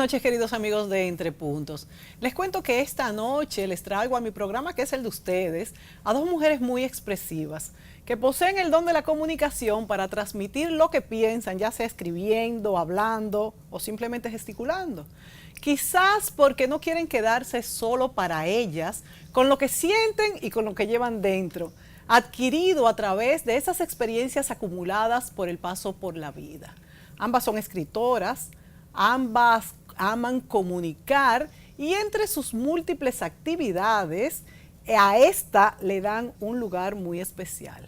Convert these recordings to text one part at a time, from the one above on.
noches, queridos amigos de Entre Puntos. Les cuento que esta noche les traigo a mi programa, que es el de ustedes, a dos mujeres muy expresivas, que poseen el don de la comunicación para transmitir lo que piensan, ya sea escribiendo, hablando o simplemente gesticulando. Quizás porque no quieren quedarse solo para ellas, con lo que sienten y con lo que llevan dentro, adquirido a través de esas experiencias acumuladas por el paso por la vida. Ambas son escritoras, ambas aman comunicar y entre sus múltiples actividades, a esta le dan un lugar muy especial.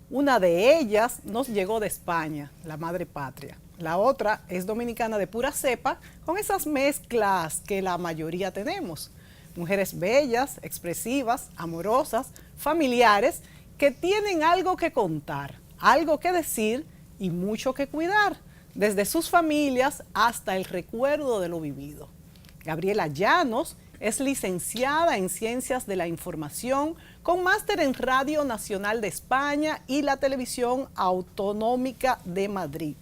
Una de ellas nos llegó de España, la madre patria. La otra es dominicana de pura cepa, con esas mezclas que la mayoría tenemos. Mujeres bellas, expresivas, amorosas, familiares, que tienen algo que contar, algo que decir y mucho que cuidar, desde sus familias hasta el recuerdo de lo vivido. Gabriela Llanos es licenciada en Ciencias de la Información, con máster en Radio Nacional de España y la Televisión Autonómica de Madrid.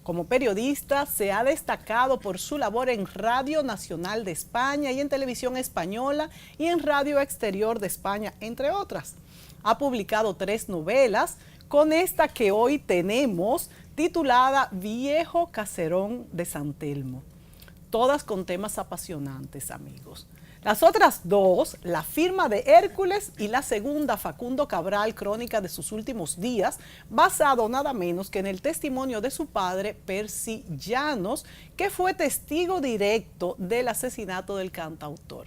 Como periodista se ha destacado por su labor en Radio Nacional de España y en Televisión Española y en Radio Exterior de España, entre otras. Ha publicado 3 novelas, con esta que hoy tenemos, titulada Viejo Caserón de San Telmo. Todas con temas apasionantes, amigos. Las otras 2, La firma de Hércules y la segunda, Facundo Cabral, crónica de sus últimos días, basado nada menos que en el testimonio de su padre, Percy Llanos, que fue testigo directo del asesinato del cantautor.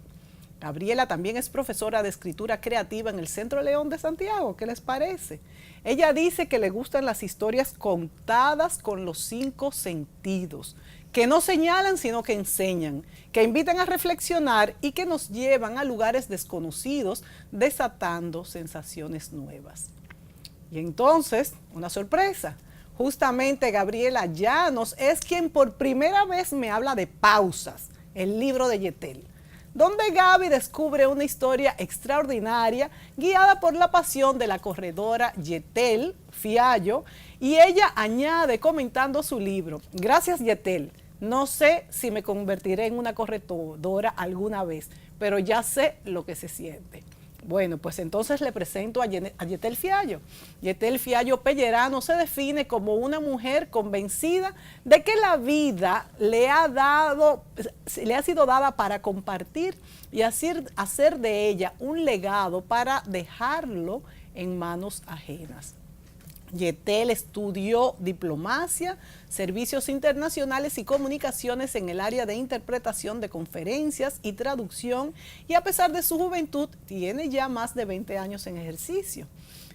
Gabriela también es profesora de escritura creativa en el Centro León de Santiago. ¿Qué les parece? Ella dice que le gustan las historias contadas con los 5 sentidos, que no señalan sino que enseñan, que invitan a reflexionar y que nos llevan a lugares desconocidos, desatando sensaciones nuevas. Y entonces, una sorpresa, justamente Gabriela Llanos es quien por primera vez me habla de Pausas, el libro de Yetel, donde Gaby descubre una historia extraordinaria guiada por la pasión de la corredora Yetel Fiallo, y ella añade comentando su libro: gracias Yetel, no sé si me convertiré en una corredora alguna vez, pero ya sé lo que se siente. Bueno, pues entonces le presento a Yetel Fiallo. Yetel Fiallo Pellerano se define como una mujer convencida de que la vida le ha sido dada para compartir y hacer de ella un legado para dejarlo en manos ajenas. Yetel estudió diplomacia, servicios internacionales y comunicaciones en el área de interpretación de conferencias y traducción, y a pesar de su juventud tiene ya más de 20 años en ejercicio.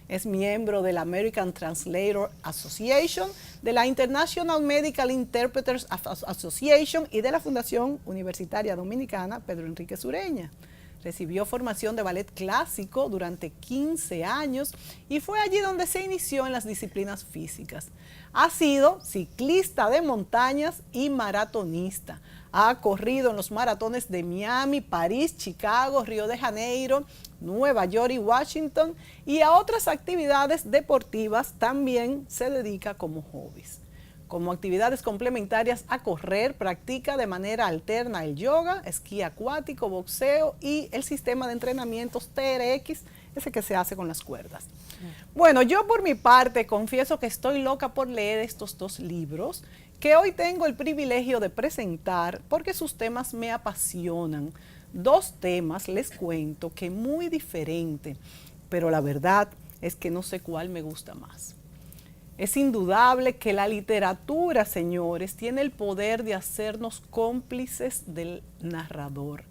Es miembro de la American Translator Association, de la International Medical Interpreters Association y de la Fundación Universitaria Dominicana Pedro Enrique Sureña. Recibió formación de ballet clásico durante 15 años y fue allí donde se inició en las disciplinas físicas. Ha sido ciclista de montañas y maratonista. Ha corrido en los maratones de Miami, París, Chicago, Río de Janeiro, Nueva York y Washington, y a otras actividades deportivas también se dedica como hobbies. Como actividades complementarias a correr, practica de manera alterna el yoga, esquí acuático, boxeo y el sistema de entrenamientos TRX, ese que se hace con las cuerdas. Bueno, yo por mi parte confieso que estoy loca por leer estos 2 libros que hoy tengo el privilegio de presentar porque sus temas me apasionan. 2 temas, les cuento, que muy diferente, pero la verdad es que no sé cuál me gusta más. Es indudable que la literatura, señores, tiene el poder de hacernos cómplices del narrador.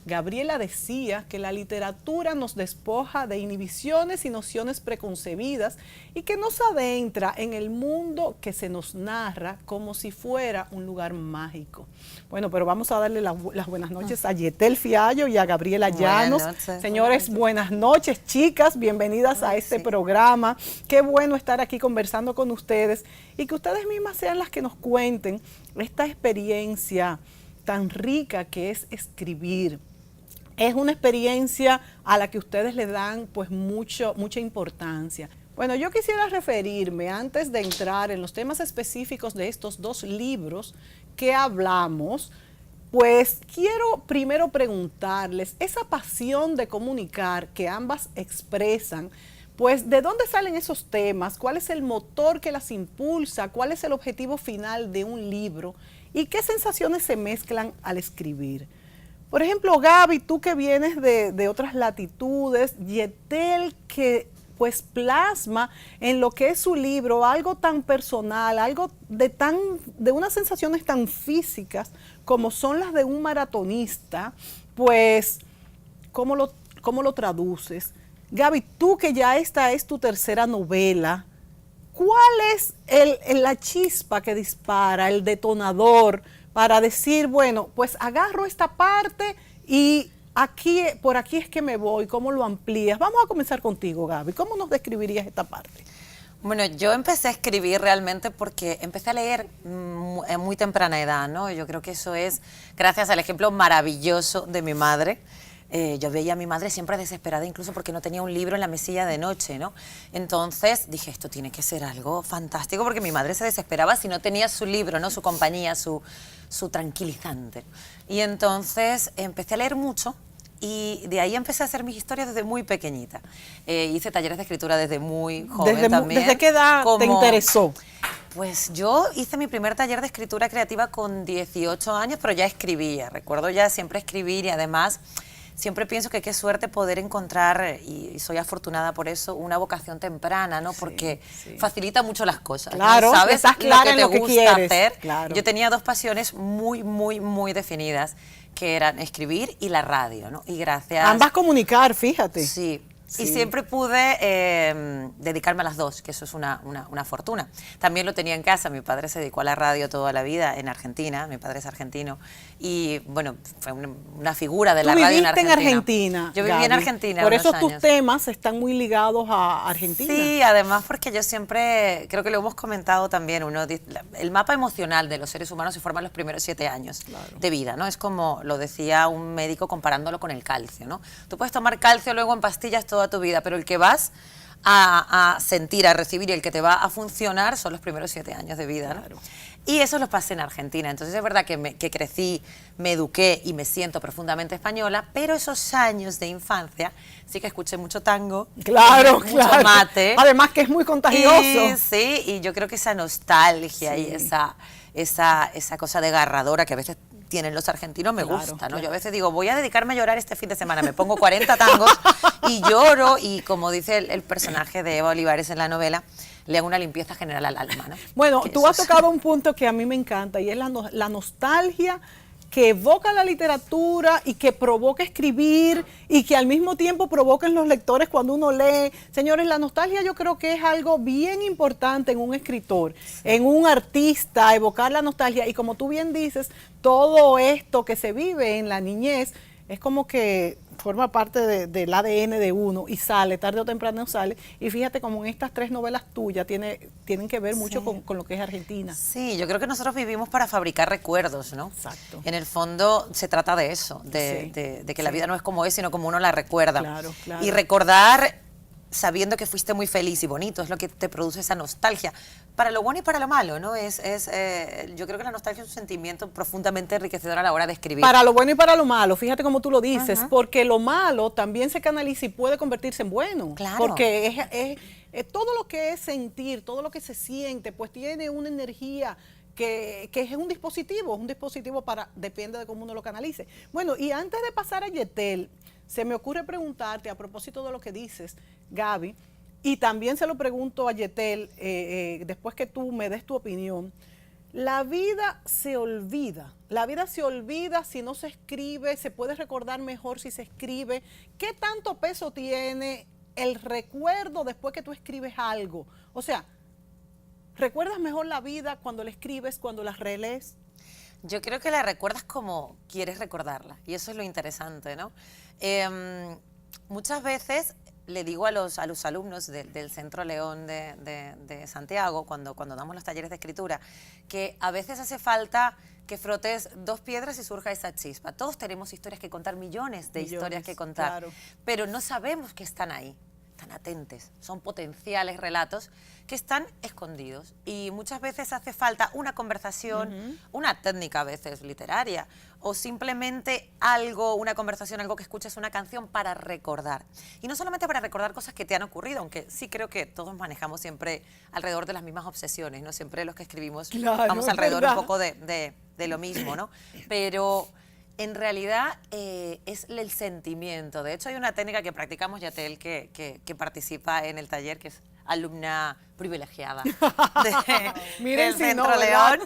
Gabriela decía que la literatura nos despoja de inhibiciones y nociones preconcebidas y que nos adentra en el mundo que se nos narra como si fuera un lugar mágico. Bueno, pero vamos a darle las buenas noches a Yetel Fiallo y a Gabriela Llanos. Señores, buenas noches, chicas, bienvenidas a este programa. Qué bueno estar aquí conversando con ustedes y que ustedes mismas sean las que nos cuenten esta experiencia tan rica que es escribir. Es una experiencia a la que ustedes le dan pues mucha importancia. Bueno, yo quisiera referirme, antes de entrar en los temas específicos de estos 2 libros que hablamos, pues quiero primero preguntarles, esa pasión de comunicar que ambas expresan, pues ¿de dónde salen esos temas? ¿Cuál es el motor que las impulsa? ¿Cuál es el objetivo final de un libro? ¿Y qué sensaciones se mezclan al escribir? Por ejemplo, Gaby, tú que vienes de otras latitudes, Yetel que pues plasma en lo que es su libro algo tan personal, algo de unas sensaciones tan físicas como son las de un maratonista, pues ¿cómo lo traduces? Gaby, tú que ya esta es tu tercera novela, ¿cuál es la chispa que dispara, el detonador para decir, bueno, pues agarro esta parte y por aquí es que me voy? ¿Cómo lo amplías? Vamos a comenzar contigo, Gaby. ¿Cómo nos describirías esta parte? Bueno, yo empecé a escribir realmente porque empecé a leer en muy temprana edad, ¿no? Yo creo que eso es gracias al ejemplo maravilloso de mi madre. Yo veía a mi madre siempre desesperada, incluso porque no tenía un libro en la mesilla de noche, ¿no? Entonces dije, esto tiene que ser algo fantástico, porque mi madre se desesperaba si no tenía su libro, ¿no? Su compañía, su tranquilizante. Y entonces empecé a leer mucho. Y de ahí empecé a hacer mis historias desde muy pequeñita. Hice talleres de escritura desde muy joven también. ¿Desde qué edad te interesó? Pues yo hice mi primer taller de escritura creativa con 18 años, pero ya escribía. Recuerdo ya siempre escribir y además siempre pienso que qué suerte poder encontrar, y soy afortunada por eso, una vocación temprana, ¿no? Porque facilita mucho las cosas. Claro, ¿no? ¿Sabes estás clara en lo que quieres hacer? Claro. Yo tenía dos pasiones muy definidas, que eran escribir y la radio, ¿no? Y gracias... Ambas comunicar, fíjate. Sí. Y siempre pude dedicarme a las dos, que eso es una fortuna. También lo tenía en casa, mi padre se dedicó a la radio toda la vida en Argentina, mi padre es argentino, y bueno, fue una figura de la radio en Argentina. ¿Tú viviste en Argentina? Yo viví en Argentina Por eso unos tus años. temas están muy ligados a Argentina. Sí, además porque yo siempre, creo que lo hemos comentado también, el mapa emocional de los seres humanos se forma en los primeros 7 años de vida, ¿no? Es como lo decía un médico comparándolo con el calcio, ¿no? Tú puedes tomar calcio luego en pastillas toda tu vida, pero el que vas a sentir, a recibir y el que te va a funcionar son los primeros 7 años de vida, ¿no? Claro. Y eso lo pasé en Argentina. Entonces es verdad que crecí, me eduqué y me siento profundamente española, pero esos años de infancia sí que escuché mucho tango, claro, mucho claro. mate. Además que es muy contagioso. Y yo creo que esa nostalgia y esa cosa desgarradora que a veces tienen los argentinos me gusta, ¿no? Claro. Yo a veces digo, voy a dedicarme a llorar este fin de semana, me pongo 40 tangos y lloro, y como dice el personaje de Eva Olivares en la novela, le hago una limpieza general al alma, ¿no? Bueno, que tú has tocado un punto que a mí me encanta y es la nostalgia que evoca la literatura y que provoca escribir y que al mismo tiempo provoca en los lectores cuando uno lee. Señores, la nostalgia yo creo que es algo bien importante en un escritor, en un artista, evocar la nostalgia. Y como tú bien dices, todo esto que se vive en la niñez es como que forma parte del ADN de uno y sale, tarde o temprano sale. Y fíjate como en estas 3 novelas tuyas tienen que ver mucho con lo que es Argentina. Sí, yo creo que nosotros vivimos para fabricar recuerdos, ¿no? Exacto. En el fondo se trata de eso, de que la vida no es como es, sino como uno la recuerda. Claro. Y recordar sabiendo que fuiste muy feliz y bonito, es lo que te produce esa nostalgia, para lo bueno y para lo malo, ¿no? Yo creo que la nostalgia es un sentimiento profundamente enriquecedor a la hora de escribir. Para lo bueno y para lo malo, fíjate cómo tú lo dices, porque lo malo también se canaliza y puede convertirse en bueno. Claro. Porque es todo lo que es sentir, todo lo que se siente, pues tiene una energía que es un dispositivo depende de cómo uno lo canalice. Bueno, y antes de pasar a Yetel, se me ocurre preguntarte a propósito de lo que dices, Gaby, y también se lo pregunto a Yetel, después que tú me des tu opinión. La vida se olvida si no se escribe, se puede recordar mejor si se escribe. ¿Qué tanto peso tiene el recuerdo después que tú escribes algo? O sea, ¿recuerdas mejor la vida cuando la escribes, cuando la relees? Yo creo que la recuerdas como quieres recordarla, y eso es lo interesante, ¿no? Muchas veces le digo a los alumnos del Centro León de Santiago, cuando damos los talleres de escritura, que a veces hace falta que frotes 2 piedras y surja esa chispa. Todos tenemos historias que contar, millones de historias que contar, claro. pero no sabemos que están ahí. tan atentes, son potenciales relatos que están escondidos y muchas veces hace falta una conversación, una técnica a veces literaria o simplemente algo, una conversación, algo que escuches, una canción para recordar. Y no solamente para recordar cosas que te han ocurrido, aunque sí creo que todos manejamos siempre alrededor de las mismas obsesiones, ¿no? Siempre los que escribimos vamos alrededor un poco de lo mismo, ¿no? Pero en realidad es el sentimiento. De hecho, hay una técnica que practicamos, Yatel, que participa en el taller, que es alumna privilegiada Miren, del Centro León.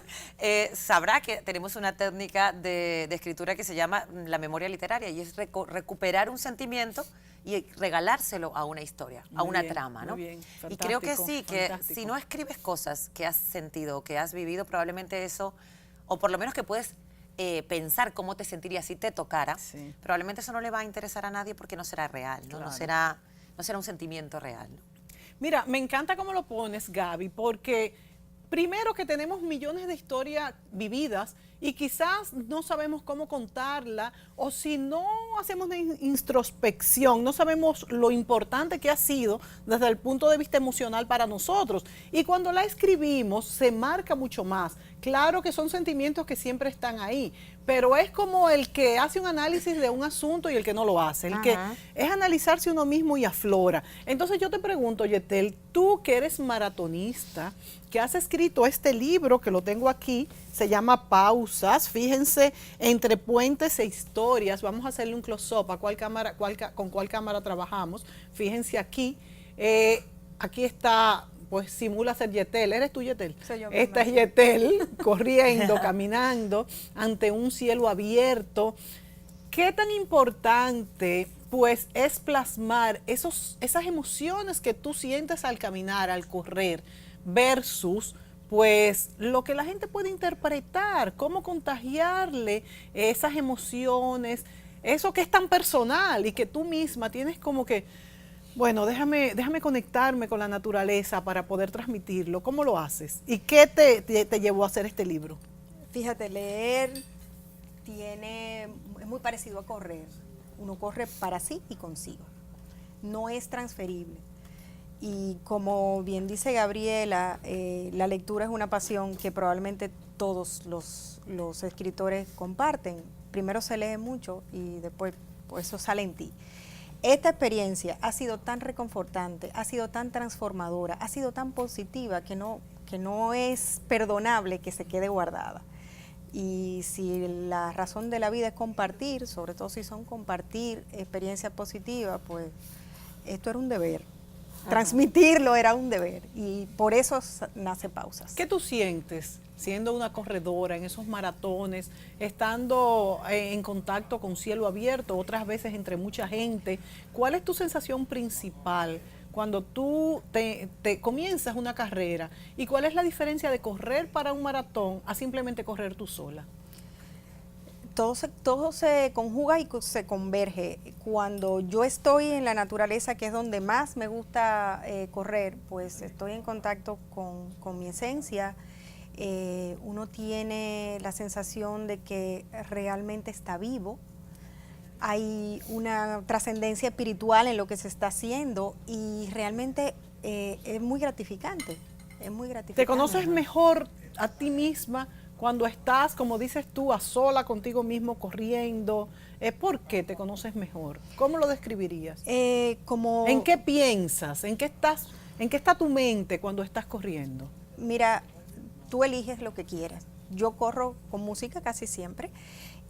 Sabrá que tenemos una técnica de escritura que se llama la memoria literaria y es recuperar un sentimiento y regalárselo a una historia, a una trama, ¿no? Y creo que sí, que si no escribes cosas que has sentido, que has vivido, probablemente eso, o por lo menos que puedes pensar cómo te sentirías si te tocara, probablemente eso no le va a interesar a nadie porque no será real, ¿no? No será un sentimiento real, ¿no? Mira, me encanta cómo lo pones, Gaby, porque primero que tenemos millones de historias vividas y quizás no sabemos cómo contarla, o si no hacemos una introspección, no sabemos lo importante que ha sido desde el punto de vista emocional para nosotros. Y cuando la escribimos se marca mucho más. Claro que son sentimientos que siempre están ahí, pero es como el que hace un análisis de un asunto y el que no lo hace. El que es analizarse uno mismo y aflora. Entonces yo te pregunto, Yetel, tú que eres maratonista, que has escrito este libro, que lo tengo aquí, se llama Pausas, fíjense, entre puentes e historias. Vamos a hacerle un close-up a con cuál cámara trabajamos. Fíjense aquí, aquí está, pues simula ser Yetel. ¿Eres tú, Yetel? Soy yo. Esta es Yetel, corriendo, caminando, ante un cielo abierto. ¿Qué tan importante, pues, es plasmar esas emociones que tú sientes al caminar, al correr, versus, pues, lo que la gente puede interpretar, cómo contagiarle esas emociones, eso que es tan personal y que tú misma tienes como que, bueno, déjame conectarme con la naturaleza para poder transmitirlo? ¿Cómo lo haces? ¿Y qué te llevó a hacer este libro? Fíjate, leer es muy parecido a correr. Uno corre para sí y consigo. No es transferible. Y como bien dice Gabriela, la lectura es una pasión que probablemente todos los escritores comparten. Primero se lee mucho y después pues, eso sale en ti. Esta experiencia ha sido tan reconfortante, ha sido tan transformadora, ha sido tan positiva que no es perdonable que se quede guardada. Y si la razón de la vida es compartir, sobre todo si son compartir experiencias positivas, pues esto era un deber. Transmitirlo era un deber y por eso nace Pausas. ¿Qué tú sientes siendo una corredora en esos maratones, estando en contacto con cielo abierto, otras veces entre mucha gente? ¿Cuál es tu sensación principal cuando tú te comienzas una carrera? ¿Y cuál es la diferencia de correr para un maratón a simplemente correr tú sola? Todo se conjuga y se converge. Cuando yo estoy en la naturaleza, que es donde más me gusta correr, pues estoy en contacto con mi esencia. Uno tiene la sensación de que realmente está vivo. Hay una trascendencia espiritual en lo que se está haciendo y realmente es muy gratificante. Es muy gratificante. ¿Te conoces mejor a ti misma cuando estás, como dices tú, a sola contigo mismo, corriendo? ¿Por qué te conoces mejor? ¿Cómo lo describirías? ¿En qué piensas? ¿En qué está tu mente cuando estás corriendo? Mira, tú eliges lo que quieras. Yo corro con música casi siempre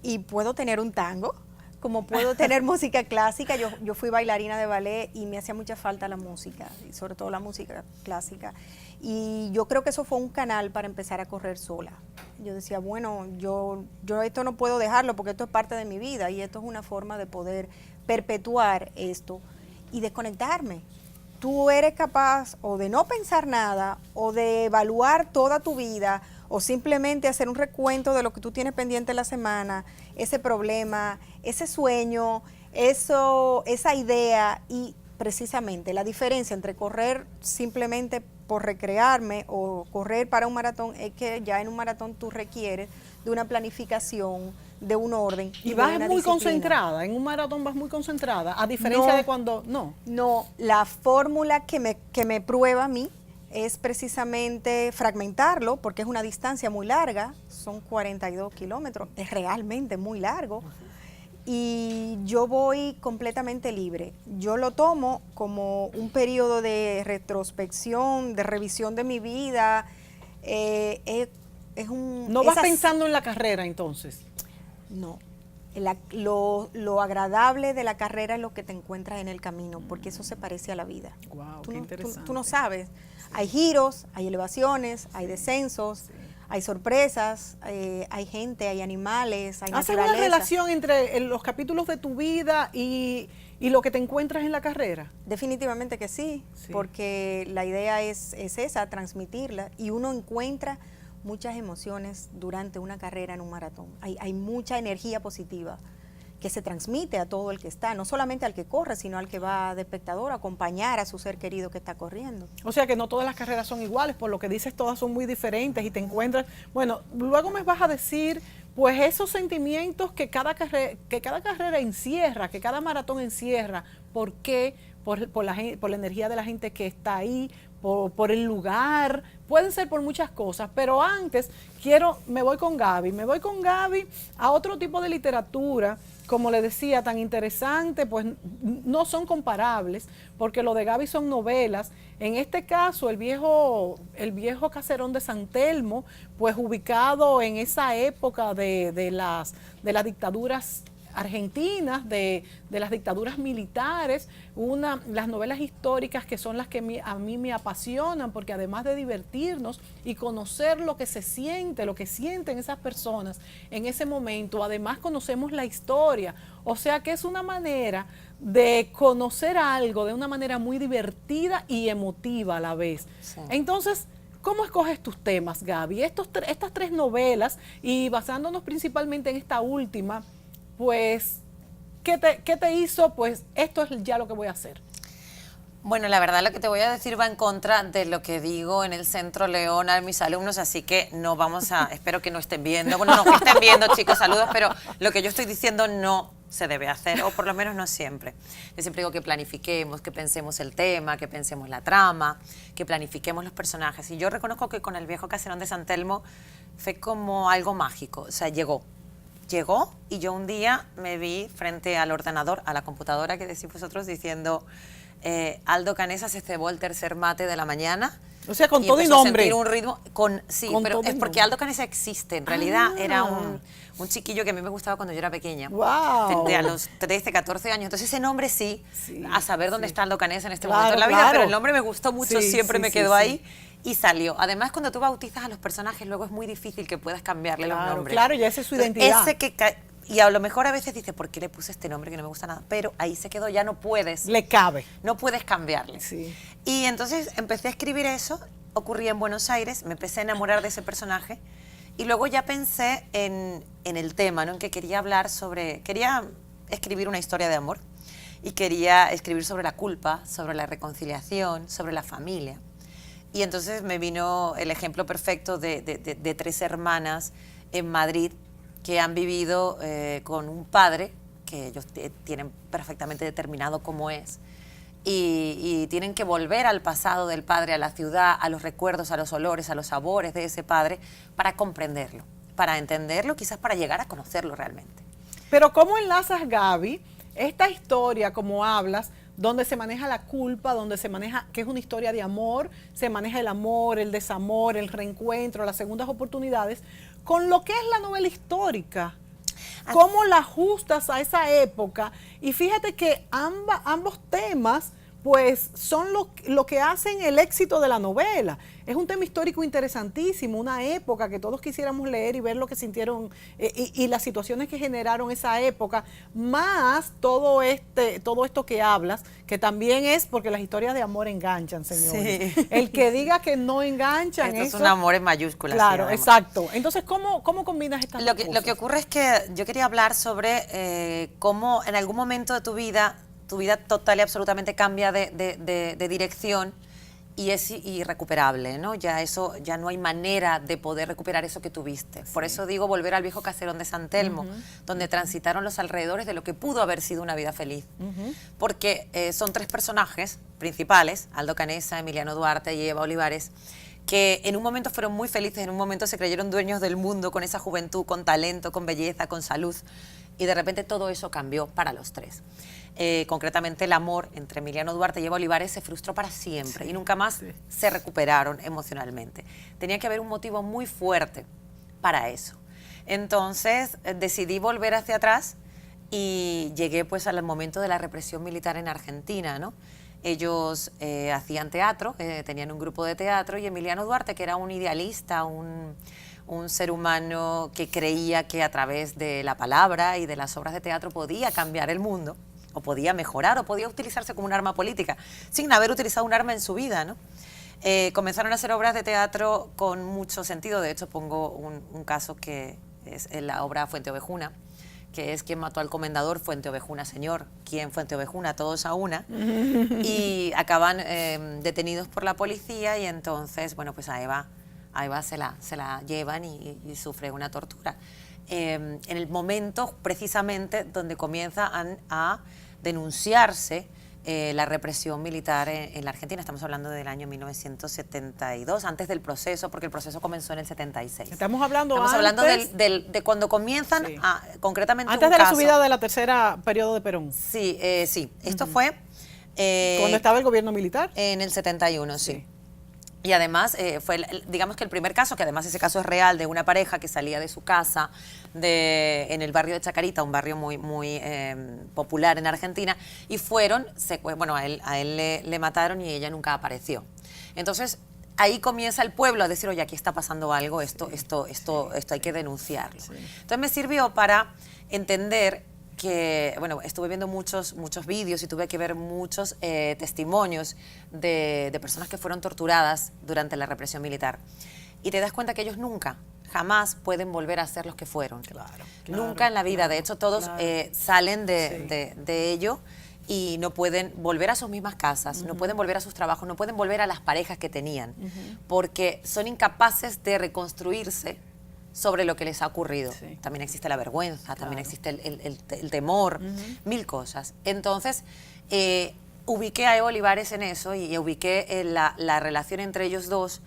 y puedo tener un tango, como puedo tener música clásica. Yo fui bailarina de ballet y me hacía mucha falta la música, y sobre todo la música clásica. Y yo creo que eso fue un canal para empezar a correr sola. Yo decía, bueno, yo esto no puedo dejarlo porque esto es parte de mi vida y esto es una forma de poder perpetuar esto y desconectarme. Tú eres capaz o de no pensar nada o de evaluar toda tu vida o simplemente hacer un recuento de lo que tú tienes pendiente la semana, ese problema, ese sueño, esa idea. Y precisamente la diferencia entre correr simplemente por recrearme o correr para un maratón es que ya en un maratón tú requieres de de una planificación, de un orden. Y de vas una muy disciplina. concentrada, en un maratón vas muy concentrada, a diferencia No. de cuando, no. No, la fórmula que me prueba a mí es precisamente fragmentarlo, porque es una distancia muy larga, son 42 kilómetros, es realmente muy largo. Y yo voy completamente libre. Yo lo tomo como un periodo de retrospección, de revisión de mi vida. Es un... No vas esas- pensando en la carrera entonces. No. Lo agradable de la carrera es lo que te encuentras en el camino, porque eso se parece a la vida. Guau, Tú qué no- interesante. tú no sabes. Hay giros, hay elevaciones, hay descensos, hay sorpresas, hay gente, hay animales, hay ¿Haces una naturaleza. relación entre los capítulos de tu vida y lo que te encuentras en la carrera? Definitivamente que sí, Sí. porque la idea es esa, transmitirla, y uno encuentra muchas emociones durante una carrera en un maratón. Hay mucha energía positiva que se transmite a todo el que está, no solamente al que corre, sino al que va de espectador a acompañar a su ser querido que está corriendo. O sea que no todas las carreras son iguales, por lo que dices todas son muy diferentes y te encuentras, bueno, luego me vas a decir pues esos sentimientos que cada carrera encierra, que cada maratón encierra. ¿Por qué? Por la energía de la gente que está ahí, por el lugar, pueden ser por muchas cosas, pero antes me voy con Gaby a otro tipo de literatura, como le decía, tan interesante, pues no son comparables, porque lo de Gaby son novelas. En este caso, el viejo caserón de San Telmo, pues ubicado en esa época de las dictaduras argentinas, de las dictaduras militares, las novelas históricas que son las que a mí me apasionan, porque además de divertirnos y conocer lo que se siente, lo que sienten esas personas en ese momento, además conocemos la historia, o sea que es una manera de conocer algo de una manera muy divertida y emotiva a la vez. Sí. Entonces, ¿cómo escoges tus temas, Gaby? Estas tres novelas, y basándonos principalmente en esta última, pues, ¿qué te hizo? Pues esto es ya lo que voy a hacer. Bueno, la verdad lo que te voy a decir va en contra de lo que digo en el Centro León a mis alumnos, así que no vamos a, espero que no estén viendo, bueno, no que estén viendo, chicos, saludos, pero lo que yo estoy diciendo no se debe hacer, o por lo menos no siempre. Yo siempre digo que planifiquemos, que pensemos el tema, que pensemos la trama, que planifiquemos los personajes. Y yo reconozco que con el viejo caserón de San Telmo fue como algo mágico, o sea, llegó y yo un día me vi frente al ordenador, a la computadora que decís vosotros, diciendo Aldo Canesa se cebó el tercer mate de la mañana. O sea, con todo y empezó a nombre. sentir un ritmo, sí, Con pero todo es y porque nombre. Aldo Canesa existe, en realidad era Ah. un chiquillo que a mí me gustaba cuando yo era pequeña. ¡Wow! A los 13, 14 años. Entonces ese nombre sí, a saber dónde está Aldo Canesa en este Claro, momento en la vida, claro. pero el nombre me gustó mucho, Sí, siempre sí, me sí, quedó sí. ahí. Y salió. Además, cuando tú bautizas a los personajes, luego es muy difícil que puedas cambiarle los Claro, nombres. claro, ya esa es su Entonces, identidad. y a lo mejor a veces dices, ¿por qué le puse este nombre que no me gusta nada? Pero ahí se quedó, ya no puedes. Le cabe. No puedes cambiarle. Sí. Y entonces empecé a escribir eso, ocurría en Buenos Aires, me empecé a enamorar de ese personaje y luego ya pensé en el tema, ¿no? En que quería escribir una historia de amor y quería escribir sobre la culpa, sobre la reconciliación, sobre la familia. Y entonces me vino el ejemplo perfecto de tres hermanas en Madrid que han vivido con un padre que ellos tienen perfectamente determinado cómo es y tienen que volver al pasado del padre, a la ciudad, a los recuerdos, a los olores, a los sabores de ese padre para comprenderlo, para entenderlo, quizás para llegar a conocerlo realmente. Pero ¿cómo enlazas, Gaby, esta historia, como hablas, donde se maneja la culpa, donde se maneja, que es una historia de amor, se maneja el amor, el desamor, el reencuentro, las segundas oportunidades, con lo que es la novela histórica? ¿Cómo la ajustas a esa época? Y fíjate que ambos temas pues son lo que hacen el éxito de la novela. Es un tema histórico interesantísimo, una época que todos quisiéramos leer y ver lo que sintieron y las situaciones que generaron esa época, más todo esto que hablas, que también es porque las historias de amor enganchan, señores. Sí. El que diga que no enganchan, Esto es un amor en mayúsculas. Claro, sí, exacto. Entonces, ¿cómo combinas estas dos cosas? Lo que ocurre es que yo quería hablar sobre cómo en algún momento de tu vida total y absolutamente cambia de dirección y es irrecuperable, ¿no? Ya eso, ya no hay manera de poder recuperar eso que tuviste. Por eso digo volver al viejo caserón de San Telmo, donde transitaron los alrededores de lo que pudo haber sido una vida feliz. Porque son 3 personajes principales, Aldo Canesa, Emiliano Duarte y Eva Olivares, que en un momento fueron muy felices, en un momento se creyeron dueños del mundo con esa juventud, con talento, con belleza, con salud, y de repente todo eso cambió para los 3. Concretamente el amor entre Emiliano Duarte y Eva Olivares se frustró para siempre y nunca más se recuperaron emocionalmente. Tenía que haber un motivo muy fuerte para eso. Entonces decidí volver hacia atrás y llegué pues al momento de la represión militar en Argentina, ¿no? Ellos hacían teatro, tenían un grupo de teatro, y Emiliano Duarte, que era un idealista, un ser humano que creía que a través de la palabra y de las obras de teatro podía cambiar el mundo, o podía mejorar, o podía utilizarse como un arma política, sin haber utilizado un arma en su vida, ¿no? Comenzaron a hacer obras de teatro con mucho sentido. De hecho, pongo un caso que es la obra Fuente Ovejuna, que es ¿Quién mató al comendador? Fuente Ovejuna, señor. ¿Quién? Fuente Ovejuna, todos a una. Y acaban detenidos por la policía, y entonces, bueno, pues a Eva se la llevan y sufre una tortura. En el momento precisamente donde comienza a denunciarse la represión militar en la Argentina. Estamos hablando del año 1972, antes del proceso, porque el proceso comenzó en el 76. Estamos hablando de cuando comienzan, concretamente antes un de la caso. subida de la tercera periodo de Perón. Sí, sí. Esto fue... cuando estaba el gobierno militar. En el 71, sí. Y además fue, digamos que el primer caso, que además ese caso es real, de una pareja que salía de su casa en el barrio de Chacarita, un barrio muy popular en Argentina, y fueron, bueno, a él le mataron y ella nunca apareció. Entonces ahí comienza el pueblo a decir, oye, aquí está pasando algo, esto hay que denunciarlo. Sí. Entonces me sirvió para entender que, bueno, estuve viendo muchos vídeos y tuve que ver muchos testimonios de personas que fueron torturadas durante la represión militar. Y te das cuenta que ellos nunca, jamás pueden volver a ser los que fueron. Nunca en la vida. De hecho, todos salen de ello y no pueden volver a sus mismas casas, no pueden volver a sus trabajos, no pueden volver a las parejas que tenían, porque son incapaces de reconstruirse sobre lo que les ha ocurrido. También existe la vergüenza, también existe el temor, mil cosas. Entonces, ubiqué a Eva Olivares en eso y ubiqué la relación entre ellos dos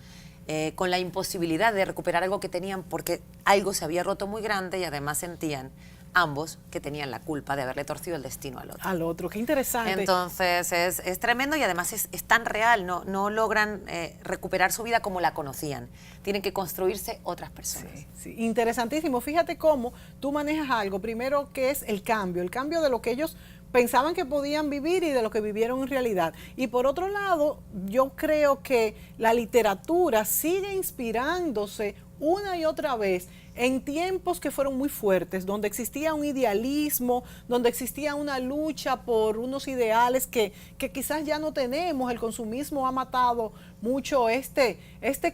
con la imposibilidad de recuperar algo que tenían, porque algo se había roto muy grande, y además sentían ambos que tenían la culpa de haberle torcido el destino al otro. Al otro, qué interesante. Entonces es tremendo, y además es tan real, no logran recuperar su vida como la conocían. Tienen que construirse otras personas. Sí, interesantísimo. Fíjate cómo tú manejas algo, primero que es el cambio de lo que ellos pensaban que podían vivir y de lo que vivieron en realidad. Y por otro lado, yo creo que la literatura sigue inspirándose una y otra vez en tiempos que fueron muy fuertes, donde existía un idealismo, donde existía una lucha por unos ideales que quizás ya no tenemos. El consumismo ha matado mucho este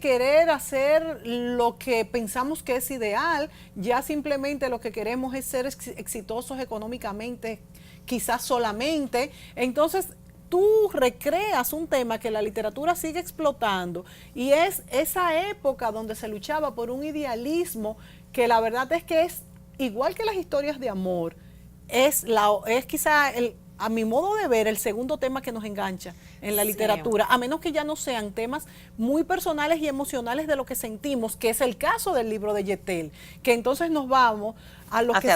querer hacer lo que pensamos que es ideal. Ya simplemente lo que queremos es ser exitosos económicamente, quizás solamente. Entonces, tú recreas un tema que la literatura sigue explotando, y es esa época donde se luchaba por un idealismo que la verdad es que es igual que las historias de amor, es quizá a mi modo de ver, el segundo tema que nos engancha en la literatura, a menos que ya no sean temas muy personales y emocionales de lo que sentimos, que es el caso del libro de Yetel, que entonces nos vamos a lo hacia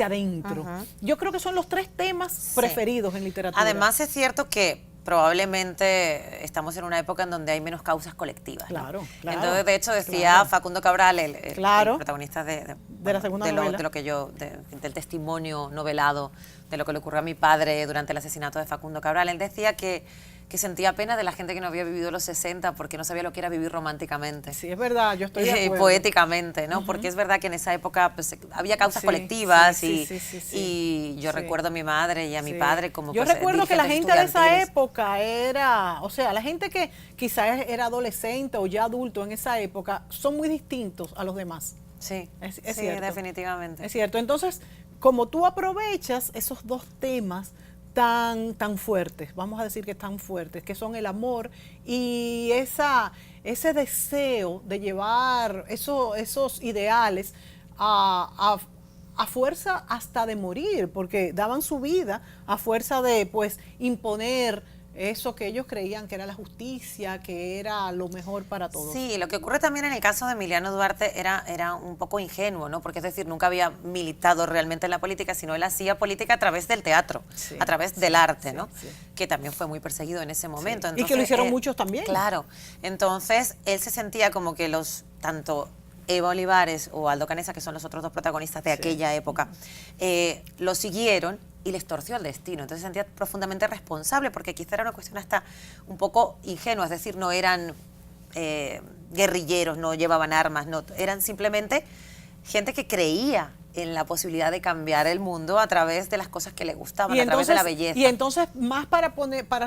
adentro. Yo creo que son los 3 temas preferidos en literatura. Además es cierto que probablemente estamos en una época en donde hay menos causas colectivas. Claro. Entonces, de hecho, decía Facundo Cabral, el protagonista de la segunda novela, del testimonio novelado de lo que le ocurrió a mi padre durante el asesinato de Facundo Cabral. Él decía que sentía pena de la gente que no había vivido los 60 porque no sabía lo que era vivir románticamente. Sí, es verdad, yo estoy de acuerdo. Poéticamente, ¿no? Porque es verdad que en esa época pues, había causas colectivas y yo recuerdo a mi madre y a mi padre como... Yo recuerdo que la gente de esa época era, o sea, la gente que quizás era adolescente o ya adulto en esa época son muy distintos a los demás. Sí, es cierto. Definitivamente. Es cierto. Entonces, como tú aprovechas esos 2 temas, tan fuertes, vamos a decir que tan fuertes, que son el amor y ese deseo de llevar esos ideales a fuerza hasta de morir, porque daban su vida a fuerza de pues imponer eso que ellos creían que era la justicia, que era lo mejor para todos. Sí, lo que ocurre también en el caso de Emiliano Duarte era un poco ingenuo, ¿no? Porque es decir, nunca había militado realmente en la política, sino él hacía política a través del teatro, sí, a través del arte, sí, ¿no? Sí. Que también fue muy perseguido en ese momento. Sí. Entonces, y que lo hicieron muchos también. Claro. Entonces, él se sentía como que tanto Eva Olivares o Aldo Canessa, que son los otros dos protagonistas de aquella época, lo siguieron y les torció el destino. Entonces se sentía profundamente responsable, porque quizá era una cuestión hasta un poco ingenua, es decir, no eran guerrilleros, no llevaban armas, no, eran simplemente gente que creía en la posibilidad de cambiar el mundo a través de las cosas que le gustaban, a través de la belleza. Y entonces más para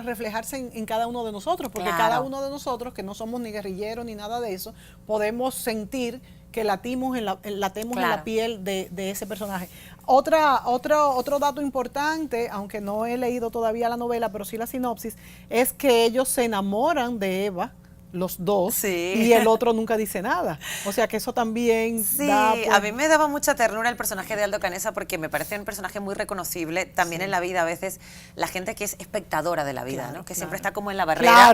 reflejarse en cada uno de nosotros, porque claro, cada uno de nosotros, que no somos ni guerrilleros ni nada de eso, podemos sentir que latemos en la piel de ese personaje. Otro dato importante, aunque no he leído todavía la novela, pero sí la sinopsis, es que ellos se enamoran de Eva, los dos, sí, y el otro nunca dice nada. O sea que eso también sí, da, pues, a mí me daba mucha ternura el personaje de Aldo Canessa, porque me parece un personaje muy reconocible también en la vida. A veces la gente que es espectadora de la vida, ¿no? Que siempre está como en la barrera,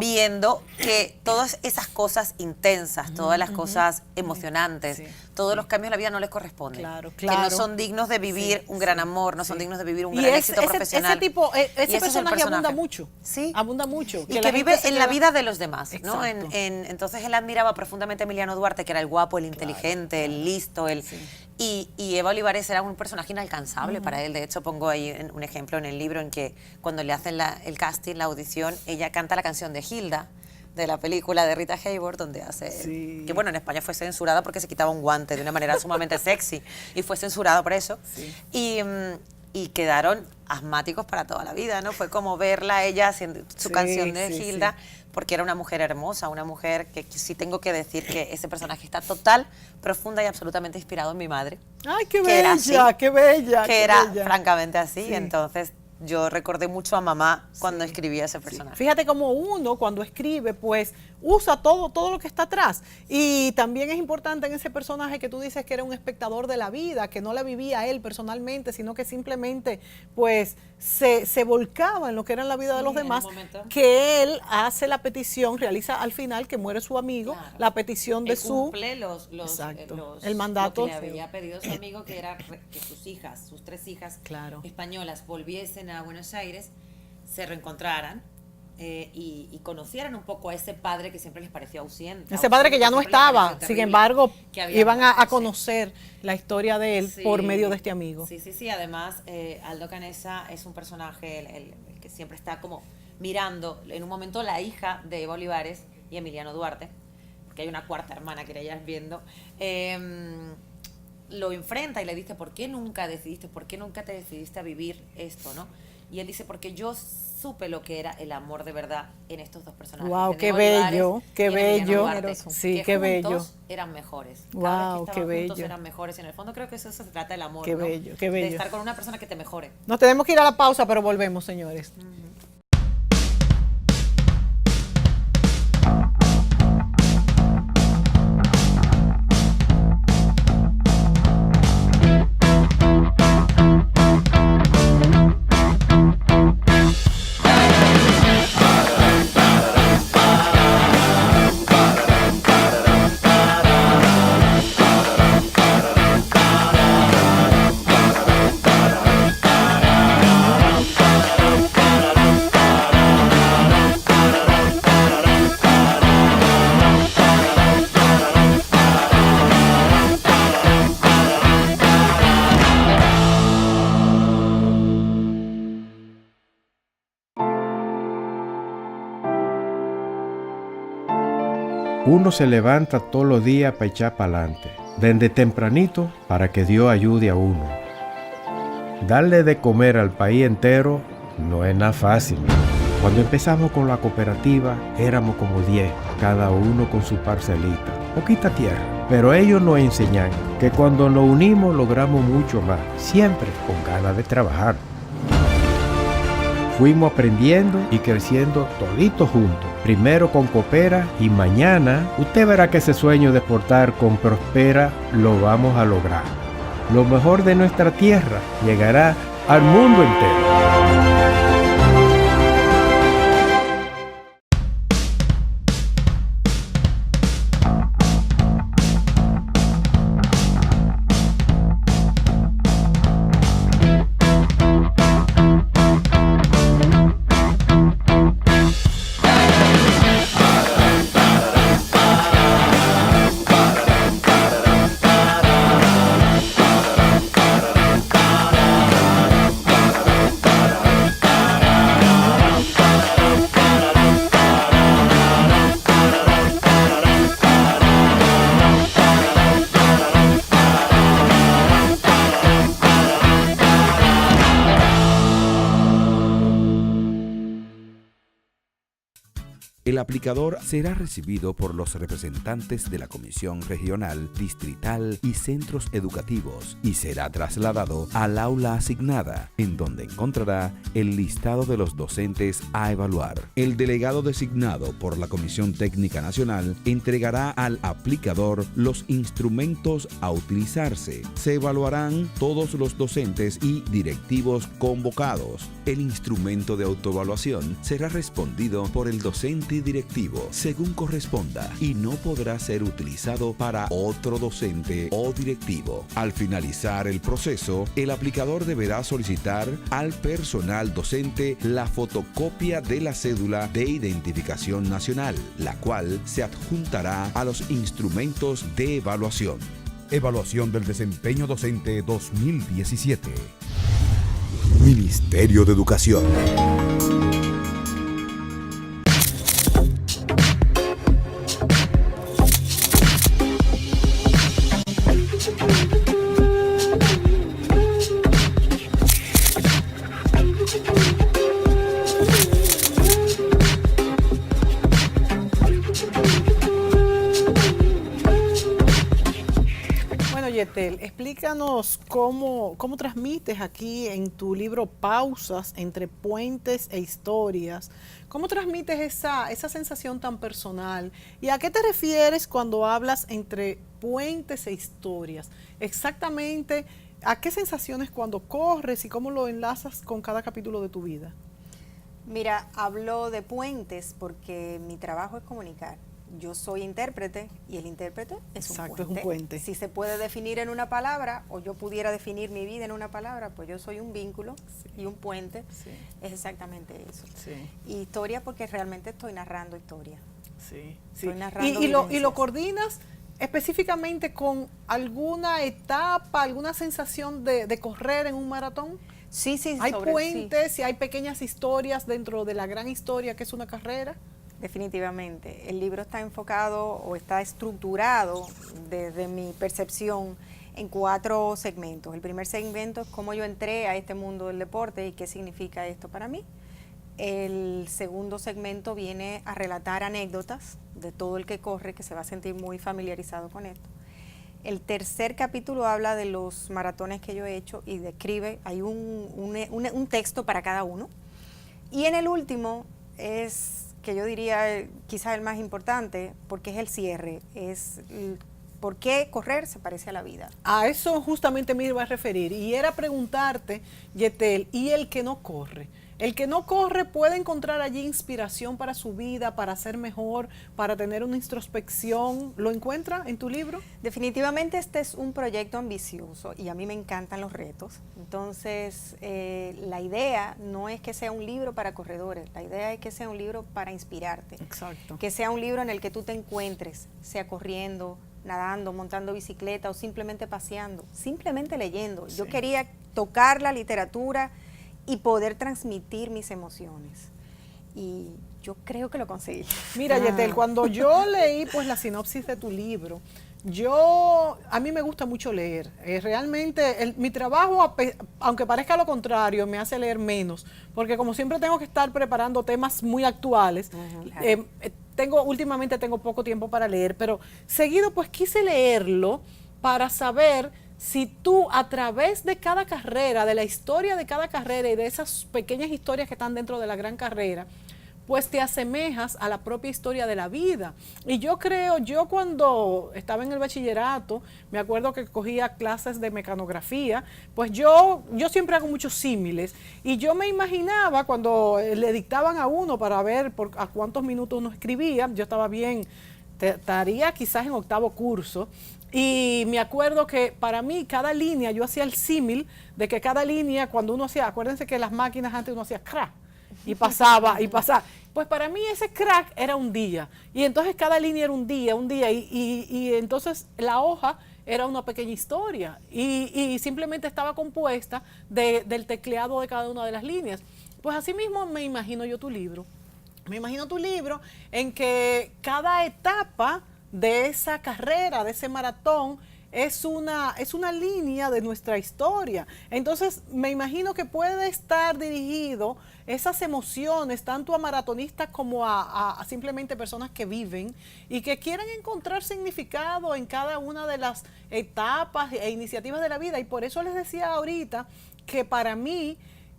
viendo que todas esas cosas intensas, todas las cosas emocionantes, todos los cambios de la vida no les corresponden, que no son dignos de vivir un gran amor, no son dignos de vivir un gran éxito profesional. Ese personaje abunda mucho, abunda mucho. Y que vive en la vida de los demás, ¿no? Entonces él admiraba profundamente a Emiliano Duarte, que era el guapo, el inteligente, el listo, y Eva Olivares era un personaje inalcanzable para él. De hecho, pongo ahí un ejemplo en el libro en que cuando le hacen el casting, la audición, ella canta la canción de Hilda, de la película de Rita Hayworth, donde hace, que bueno, en España fue censurada porque se quitaba un guante de una manera sumamente sexy, y fue censurado por eso, y quedaron asmáticos para toda la vida, ¿no? Fue como verla a ella haciendo su canción de Hilda, porque era una mujer hermosa, una mujer que sí tengo que decir que ese personaje está total, profunda y absolutamente inspirado en mi madre. ¡Ay, qué bella, qué bella! Que era francamente así, entonces yo recordé mucho a mamá cuando escribía ese personaje. Fíjate cómo uno cuando escribe pues usa todo lo que está atrás, y también es importante en ese personaje que tú dices que era un espectador de la vida, que no la vivía él personalmente, sino que simplemente pues se volcaba en lo que era la vida de los demás, que él hace la petición, realiza al final que muere su amigo, la petición de cumple el mandato que le había pedido su amigo, que era que sus tres hijas españolas volviesen a Buenos Aires, se reencontraran y conocieran un poco a ese padre que siempre les pareció ausente. Ese padre que ya no estaba, sin embargo, iban a conocer la historia de él por medio de este amigo. Sí. Además, Aldo Canessa es un personaje el que siempre está como mirando, en un momento, la hija de Eva Olivares y Emiliano Duarte, porque hay una cuarta hermana que ella viendo, lo enfrenta y le dice, ¿por qué nunca te decidiste a vivir esto, no? Y él dice, porque yo supe lo que era el amor de verdad en estos dos personajes. Wow, qué bello, qué bello. Sí, qué bello. Eran mejores. Wow, qué bello. Juntos eran mejores. En el fondo creo que eso se trata del amor, qué ¿no? bello, qué bello. De estar con una persona que te mejore. Nos tenemos que ir a la pausa, pero volvemos, señores. Uno se levanta todos los días para echar para adelante, desde tempranito, para que Dios ayude a uno. Darle de comer al país entero no es nada fácil. Cuando empezamos con la cooperativa, éramos como 10, cada uno con su parcelita, poquita tierra. Pero ellos nos enseñan que cuando nos unimos logramos mucho más, siempre con ganas de trabajar. fuimos aprendiendo y creciendo toditos juntos. Primero con Coopera y mañana usted verá que ese sueño de exportar con Prospera lo vamos a lograr. Lo mejor de nuestra tierra llegará al mundo entero. El aplicador será recibido por los representantes de la Comisión Regional, Distrital y Centros Educativos y será trasladado al aula asignada, en donde encontrará el listado de los docentes a evaluar. El delegado designado por la Comisión Técnica Nacional entregará al aplicador los instrumentos a utilizarse. Se evaluarán todos los docentes y directivos convocados. El instrumento de autoevaluación será respondido por el docente directivo según corresponda y no podrá ser utilizado para otro docente o directivo. Al finalizar el proceso, el aplicador deberá solicitar al personal docente la fotocopia de la cédula de identificación nacional, la cual se adjuntará a los instrumentos de evaluación. Evaluación del desempeño docente 2017. Ministerio de Educación. Yetel, explícanos cómo transmites aquí en tu libro Pausas entre puentes e historias. ¿Cómo transmites esa sensación tan personal? ¿Y a qué te refieres cuando hablas entre puentes e historias? Exactamente, ¿a qué sensaciones cuando corres y cómo lo enlazas con cada capítulo de tu vida? Mira, hablo de puentes porque mi trabajo es comunicar. Yo soy intérprete y el intérprete es un puente. Exacto, es un puente. Si se puede definir en una palabra o yo pudiera definir mi vida en una palabra, pues yo soy un vínculo y un puente. Sí. Es exactamente eso. Sí. Y historia porque realmente estoy narrando historia. Sí, Estoy narrando y lo coordinas específicamente con alguna etapa, alguna sensación de correr en un maratón. Sí. Hay puentes y hay pequeñas historias dentro de la gran historia que es una carrera. Definitivamente. El libro está enfocado o está estructurado desde mi percepción en 4 segmentos. El primer segmento es cómo yo entré a este mundo del deporte y qué significa esto para mí. El segundo segmento viene a relatar anécdotas de todo el que corre, que se va a sentir muy familiarizado con esto. El tercer capítulo habla de los maratones que yo he hecho y describe, hay un texto para cada uno. Y en el último es, que yo diría quizás el más importante, porque es el cierre, es por qué correr se parece a la vida. A eso justamente me iba a referir, y era preguntarte, Yetel, ¿y el que no corre? El que no corre puede encontrar allí inspiración para su vida, para ser mejor, para tener una introspección. ¿Lo encuentra en tu libro? Definitivamente este es un proyecto ambicioso y a mí me encantan los retos. Entonces, la idea no es que sea un libro para corredores, la idea es que sea un libro para inspirarte. Exacto. Que sea un libro en el que tú te encuentres, sea corriendo, nadando, montando bicicleta o simplemente paseando, simplemente leyendo. Sí. Yo quería tocar la literatura y poder transmitir mis emociones. Y yo creo que lo conseguí. Mira, Yetel, cuando yo leí pues la sinopsis de tu libro, a mí me gusta mucho leer. Realmente mi trabajo, aunque parezca lo contrario, me hace leer menos, porque como siempre tengo que estar preparando temas muy actuales, últimamente tengo poco tiempo para leer, pero seguido pues quise leerlo para saber si tú a través de cada carrera, de la historia de cada carrera y de esas pequeñas historias que están dentro de la gran carrera, pues te asemejas a la propia historia de la vida. Y yo cuando estaba en el bachillerato, me acuerdo que cogía clases de mecanografía, pues yo siempre hago muchos símiles, y yo me imaginaba cuando le dictaban a uno para ver a cuántos minutos uno escribía, yo estaba bien, estaría quizás en 8º curso, y me acuerdo que para mí cada línea, yo hacía el símil de que cada línea, cuando uno hacía, acuérdense que las máquinas antes uno hacía crack, y pasaba, y pasaba. Pues para mí ese crack era un día. Y entonces cada línea era un día, y entonces la hoja era una pequeña historia. Y simplemente estaba compuesta del tecleado de cada una de las líneas. Pues así mismo me imagino yo tu libro. Me imagino tu libro en que cada etapa de esa carrera, de ese maratón, es una línea de nuestra historia. Entonces, me imagino que puede estar dirigido esas emociones tanto a maratonistas como a simplemente personas que viven y que quieren encontrar significado en cada una de las etapas e iniciativas de la vida. Y por eso les decía ahorita que para mí,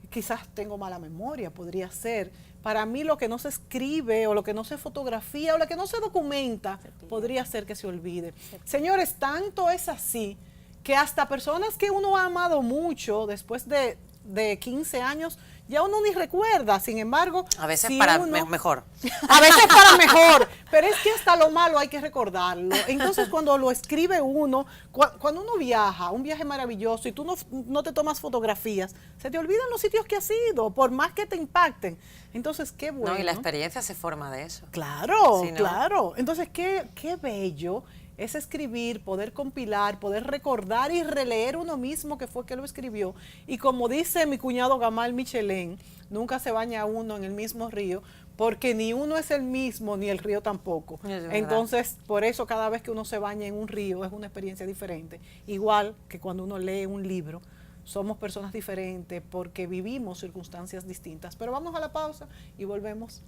quizás tengo mala memoria, podría ser, para mí lo que no se escribe o lo que no se fotografía o lo que no se documenta, podría ser que se olvide. Señores, tanto es así que hasta personas que uno ha amado mucho después de 15 años, ya uno ni recuerda. Sin embargo, a veces si para uno, mejor. A veces para mejor, pero es que hasta lo malo hay que recordarlo. Entonces, cuando lo escribe uno, cuando uno viaja, un viaje maravilloso, y tú no te tomas fotografías, se te olvidan los sitios que has ido, por más que te impacten. Entonces, qué bueno. No, y la experiencia se forma de eso. Claro, ¿Sí, no? claro. Entonces, qué bello es escribir, poder compilar, poder recordar y releer uno mismo que fue que lo escribió. Y como dice mi cuñado Gamal Michelén, nunca se baña uno en el mismo río, porque ni uno es el mismo, ni el río tampoco. Entonces, por eso cada vez que uno se baña en un río es una experiencia diferente. Igual que cuando uno lee un libro, somos personas diferentes porque vivimos circunstancias distintas. Pero vamos a la pausa y volvemos.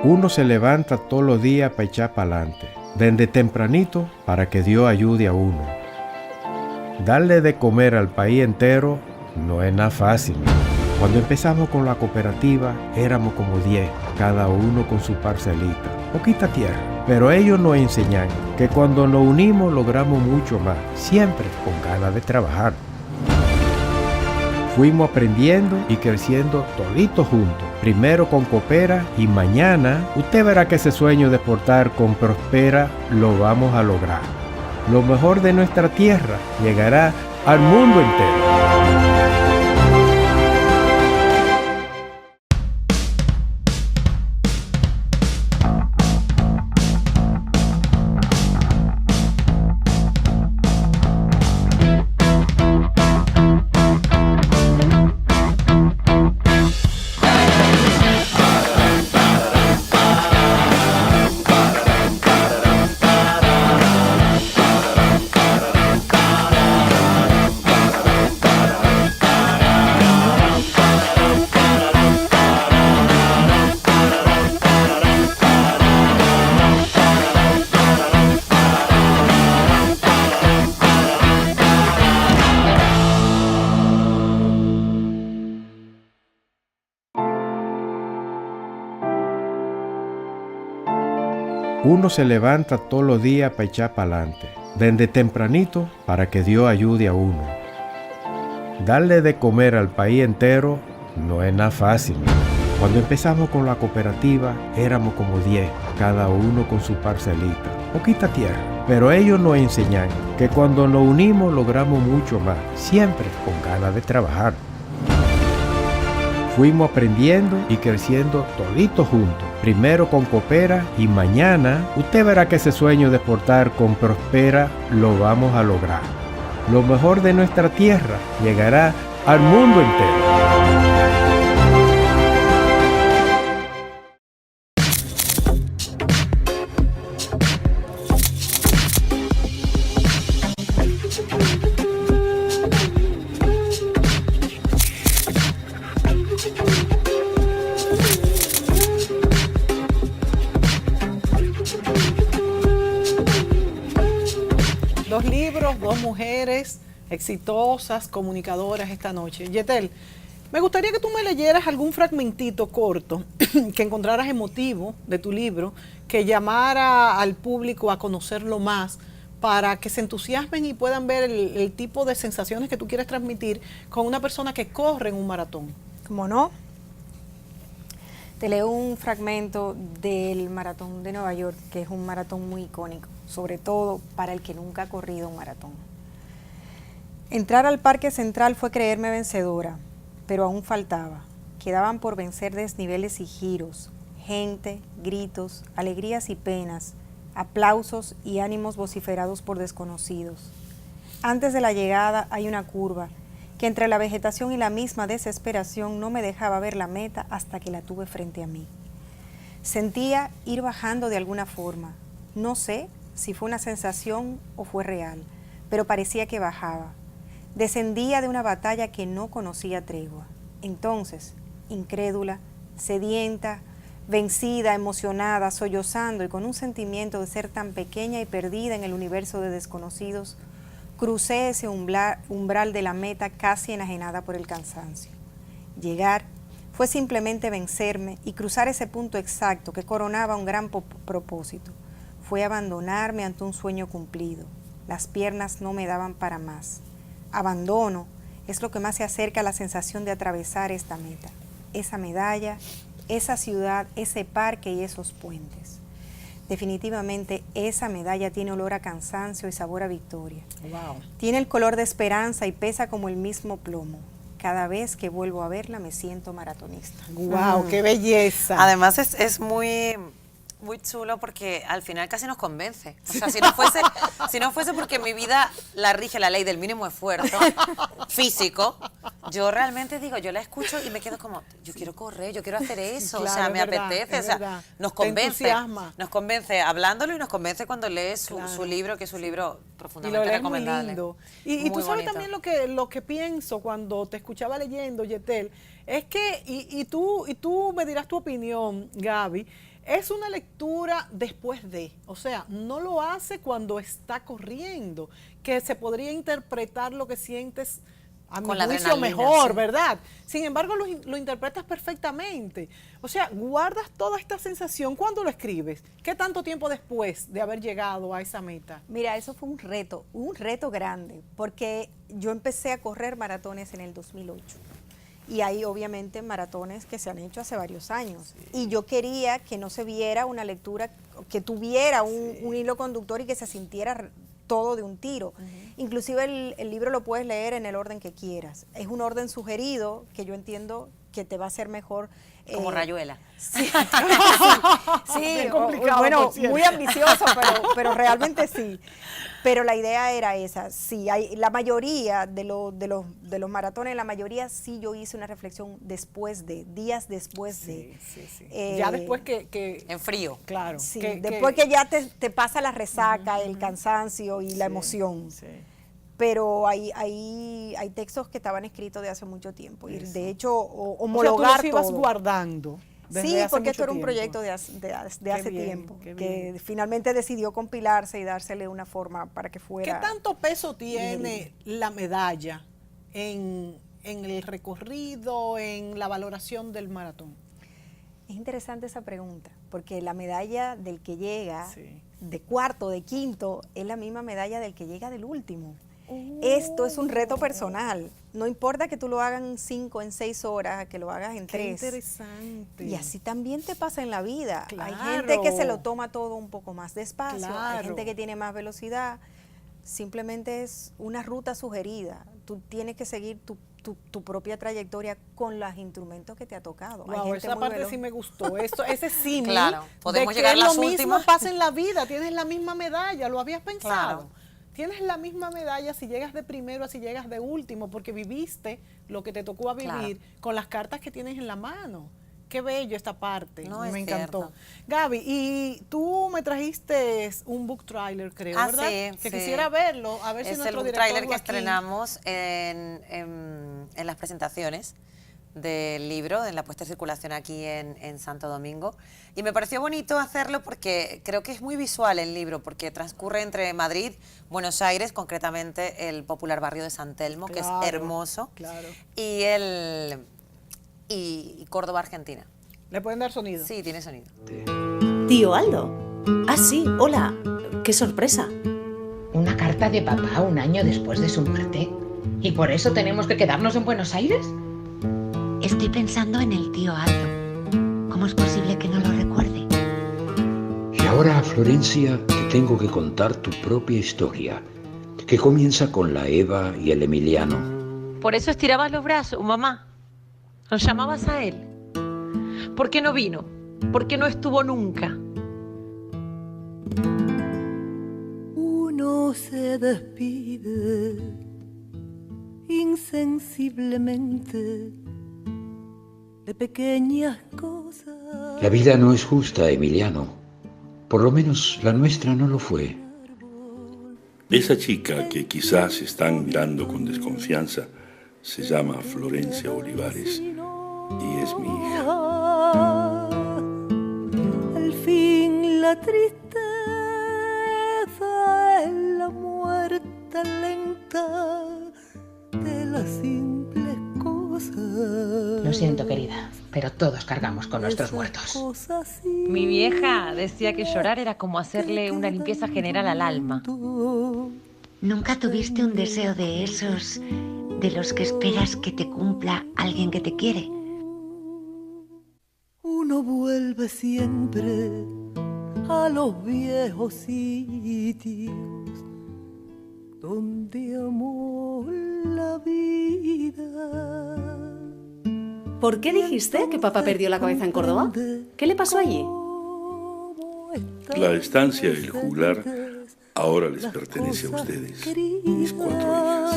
Uno se levanta todos los días para echar para adelante, desde tempranito para que Dios ayude a uno. Darle de comer al país entero no es nada fácil. Cuando empezamos con la cooperativa éramos como 10, cada uno con su parcelita, poquita tierra. Pero ellos nos enseñan que cuando nos unimos logramos mucho más, siempre con ganas de trabajar. Fuimos aprendiendo y creciendo toditos juntos. Primero con Coopera y mañana usted verá que ese sueño de exportar con Prospera lo vamos a lograr. Lo mejor de nuestra tierra llegará al mundo entero. Uno se levanta todos los días para echar para adelante, desde tempranito para que Dios ayude a uno. Darle de comer al país entero no es nada fácil. Cuando empezamos con la cooperativa éramos como 10, cada uno con su parcelita, poquita tierra. Pero ellos nos enseñan que cuando nos unimos logramos mucho más, siempre con ganas de trabajar. Fuimos aprendiendo y creciendo toditos juntos. Primero con Coopera y mañana usted verá que ese sueño de exportar con Prospera lo vamos a lograr. Lo mejor de nuestra tierra llegará al mundo entero. libros, dos mujeres exitosas, comunicadoras esta noche. Yetel, me gustaría que tú me leyeras algún fragmentito corto que encontraras emotivo de tu libro, que llamara al público a conocerlo más, para que se entusiasmen y puedan ver el tipo de sensaciones que tú quieres transmitir con una persona que corre en un maratón. ¿Cómo no? Te leo un fragmento del Maratón de Nueva York, que es un maratón muy icónico, sobre todo para el que nunca ha corrido un maratón. Entrar al Parque Central fue creerme vencedora, pero aún faltaba. Quedaban por vencer desniveles y giros, gente, gritos, alegrías y penas, aplausos y ánimos vociferados por desconocidos. Antes de la llegada hay una curva, que entre la vegetación y la misma desesperación no me dejaba ver la meta hasta que la tuve frente a mí. Sentía ir bajando de alguna forma. No sé si fue una sensación o fue real, pero parecía que bajaba. Descendía de una batalla que no conocía tregua. Entonces, incrédula, sedienta, vencida, emocionada, sollozando y con un sentimiento de ser tan pequeña y perdida en el universo de desconocidos, crucé ese umbral de la meta casi enajenada por el cansancio. Llegar fue simplemente vencerme y cruzar ese punto exacto que coronaba un gran propósito. Fue abandonarme ante un sueño cumplido. Las piernas no me daban para más. Abandono es lo que más se acerca a la sensación de atravesar esta meta. Esa medalla, esa ciudad, ese parque y esos puentes. Definitivamente esa medalla tiene olor a cansancio y sabor a victoria. Wow. Tiene el color de esperanza y pesa como el mismo plomo. Cada vez que vuelvo a verla me siento maratonista. Wow, qué belleza. Además es muy chulo porque al final casi nos convence. O sea, si no fuese porque mi vida la rige la ley del mínimo esfuerzo físico, yo realmente digo, yo la escucho y me quedo como, yo quiero correr, yo quiero hacer eso, Claro, o sea, es me verdad, apetece, es o sea, verdad. nos Te convence, entusiasma. nos convence hablándolo y nos convence cuando lees su Claro. libro, que es un libro Y profundamente lo lees muy recomendable. lindo. Y Muy tú sabes bonito. también lo que pienso cuando te escuchaba leyendo, Yetel, es que, y tú me dirás tu opinión, Gaby, es una lectura después de, o sea, no lo hace cuando está corriendo, que se podría interpretar lo que sientes a mi Con la juicio adrenalina, mejor, sí. ¿verdad? Sin embargo, lo interpretas perfectamente. O sea, guardas toda esta sensación cuando lo escribes. ¿Qué tanto tiempo después de haber llegado a esa meta? Mira, eso fue un reto grande, porque yo empecé a correr maratones en el 2008. Y hay obviamente maratones que se han hecho hace varios años. Sí. Y yo quería que no se viera una lectura, que tuviera un hilo conductor y que se sintiera todo de un tiro. Inclusive el libro lo puedes leer en el orden que quieras. Es un orden sugerido que yo entiendo que te va a hacer mejor. Como Rayuela. Sí, sí, bueno, muy ambicioso, pero realmente sí. Pero la idea era esa. Sí, la mayoría de los maratones, la mayoría sí yo hice una reflexión después de, días después de. Sí. Ya después que en frío. Claro. Sí, después que ya te pasa la resaca, el cansancio y la emoción. Sí. Pero hay textos que estaban escritos de hace mucho tiempo. Y de hecho, homologar o sea, tú los ibas todo. guardando. Sí, porque esto era un tiempo. proyecto de hace bien, tiempo, qué que bien. finalmente decidió compilarse y dársele una forma para que fuera. ¿Qué tanto peso tiene la medalla en el recorrido, en la valoración del maratón? Es interesante esa pregunta, porque la medalla del que llega, Sí. de cuarto, de quinto, es la misma medalla del que llega del último. Esto es un reto personal. No importa que tú lo hagas en 5, en 6 horas, que lo hagas en 3. Qué interesante. Y así también te pasa en la vida. Claro. Hay gente que se lo toma todo un poco más despacio, Claro. hay gente que tiene más velocidad. Simplemente es una ruta sugerida. Tú tienes que seguir tu propia trayectoria con los instrumentos que te ha tocado. Hay Wow, gente esa muy parte veloz. sí me gustó. Ese símil Claro, podemos de llegar que las lo mismo últimas. pasa en la vida. Tienes la misma medalla, ¿lo habías pensado? Claro. Tienes la misma medalla si llegas de primero, si llegas de último, porque viviste lo que te tocó a vivir con las cartas que tienes en la mano. Qué bello esta parte, No, me es encantó. cierto. Gaby, y tú me trajiste un book trailer, creo, ¿verdad? Sí, que sí. quisiera verlo, a ver si Es el nuestro book director trailer que Joaquín- estrenamos en las presentaciones del libro, en la puesta en circulación aquí en Santo Domingo. Y me pareció bonito hacerlo porque creo que es muy visual el libro, porque transcurre entre Madrid, Buenos Aires, concretamente el popular barrio de San Telmo, que es hermoso, y Córdoba, Argentina. ¿Le pueden dar sonido? Sí, tiene sonido. Tío Aldo. Ah, sí, hola. Qué sorpresa. Una carta de papá un año después de su muerte. ¿Y por eso tenemos que quedarnos en Buenos Aires? Estoy pensando en el tío Aldo. ¿Cómo es posible que no lo recuerde? Y ahora, Florencia, te tengo que contar tu propia historia, que comienza con la Eva y el Emiliano. Por eso estirabas los brazos, mamá. Lo llamabas a él. ¿Por qué no vino? ¿Por qué no estuvo nunca? Uno se despide insensiblemente de pequeñas cosas. La vida no es justa, Emiliano. Por lo menos la nuestra no lo fue. Esa chica que quizás están mirando con desconfianza se llama Florencia Olivares y es mi hija. Al fin la tristeza es la muerte lenta de las simples cosas. Lo siento, querida, pero todos cargamos con nuestros muertos. Mi vieja decía que llorar era como hacerle una limpieza general al alma. ¿Nunca tuviste un deseo de esos, de los que esperas que te cumpla alguien que te quiere? Uno vuelve siempre a los viejos sitios donde amó la vida. ¿Por qué dijiste que papá perdió la cabeza en Córdoba? ¿Qué le pasó allí? La estancia y el juglar ahora les pertenece a ustedes, mis 4 hijas.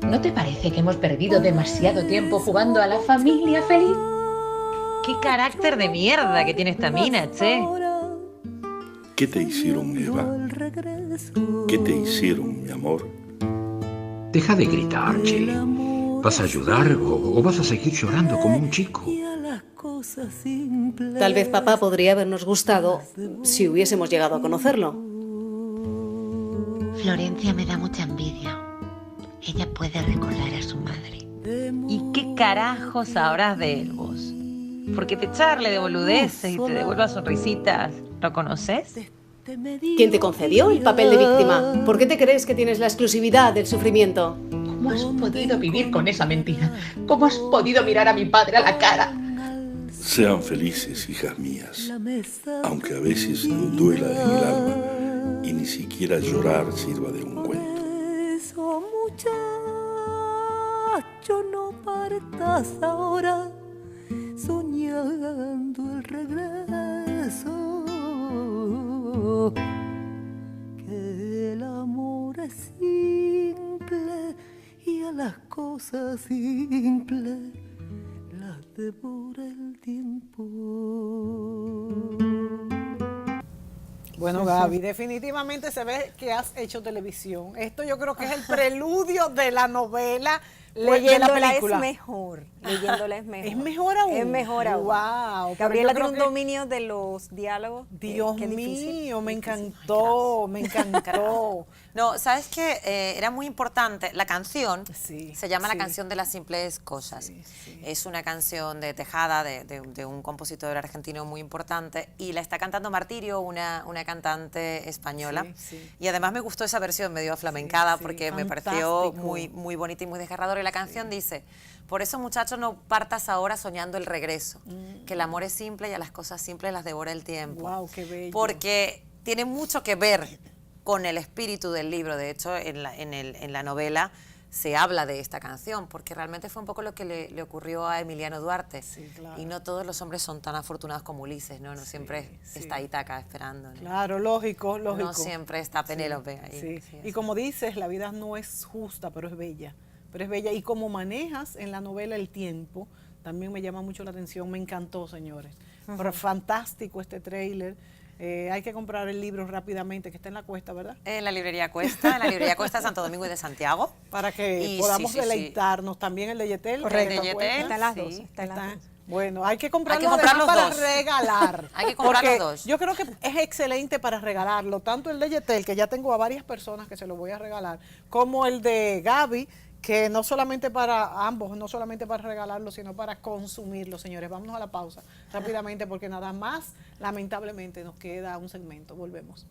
¿No te parece que hemos perdido demasiado tiempo jugando a la familia feliz? ¡Qué carácter de mierda que tiene esta mina, che! ¿Qué te hicieron, Eva? ¿Qué te hicieron, mi amor? Deja de gritar, Che. ¿Vas a ayudar o vas a seguir llorando como un chico? Tal vez papá podría habernos gustado si hubiésemos llegado a conocerlo. Florencia me da mucha envidia. Ella puede recordar a su madre. ¿Y qué carajos sabrás de él vos? Porque te charle de boludeces y te devuelva sonrisitas. ¿Lo conoces? ¿Quién te concedió el papel de víctima? ¿Por qué te crees que tienes la exclusividad del sufrimiento? ¿Cómo has podido vivir con esa mentira? ¿Cómo has podido mirar a mi padre a la cara? Sean felices, hijas mías, aunque a veces duela en el alma y ni siquiera llorar sirva de un cuento. Eso, muchacho, no partas ahora soñando el regreso, que el amor es simple y a las cosas simples las devora el tiempo. Bueno, Gaby, definitivamente se ve que has hecho televisión. Esto yo creo que es el preludio de la novela. Leyéndola es mejor. Leyéndola es mejor. ¿Es mejor aún? Es mejor aún. Wow. Gabriela tiene un dominio de los diálogos. Dios mío, me encantó, me encantó. No, ¿sabes qué? Era muy importante. La canción se llama La sí. canción de las simples cosas. Sí, sí. Es una canción de Tejada, de un compositor argentino muy importante, y la está cantando Martirio, una cantante española. Sí, sí. Y además me gustó esa versión medio aflamencada, sí, porque me fantástico. pareció muy bonita y muy desgarradora. Y la canción dice: por eso, muchacho, no partas ahora soñando el regreso, que el amor es simple y a las cosas simples las devora el tiempo. Wow, qué bello. Porque tiene mucho que ver con el espíritu del libro. De hecho, en la novela se habla de esta canción, porque realmente fue un poco lo que le ocurrió a Emiliano Duarte. Sí, claro. Y no todos los hombres son tan afortunados como Ulises, ¿no? No Sí, siempre sí. está Ítaca esperando, ¿no? Claro, lógico. No siempre está Penélope ahí. Sí. Sí, Y como dices, la vida no es justa, pero es bella. Pero es bella. Y como manejas en la novela el tiempo, también me llama mucho la atención. Me encantó, señores. Pero fantástico este tráiler. Hay que comprar el libro rápidamente, que está en la Cuesta, ¿verdad? En la librería Cuesta, Santo Domingo y de Santiago. Para que podamos deleitarnos. También el de Yetel. Correcto. De Yetel, Están las dos. sí. Están las dos. Bueno, hay que comprarlo los para dos. regalar. Hay que comprar porque los dos. Yo creo que es excelente para regalarlo, tanto el de Yetel, que ya tengo a varias personas que se lo voy a regalar, como el de Gaby, que no solamente para ambos, no solamente para regalarlo, sino para consumirlo, señores. Vámonos a la pausa rápidamente, porque nada más, lamentablemente, nos queda un segmento. Volvemos.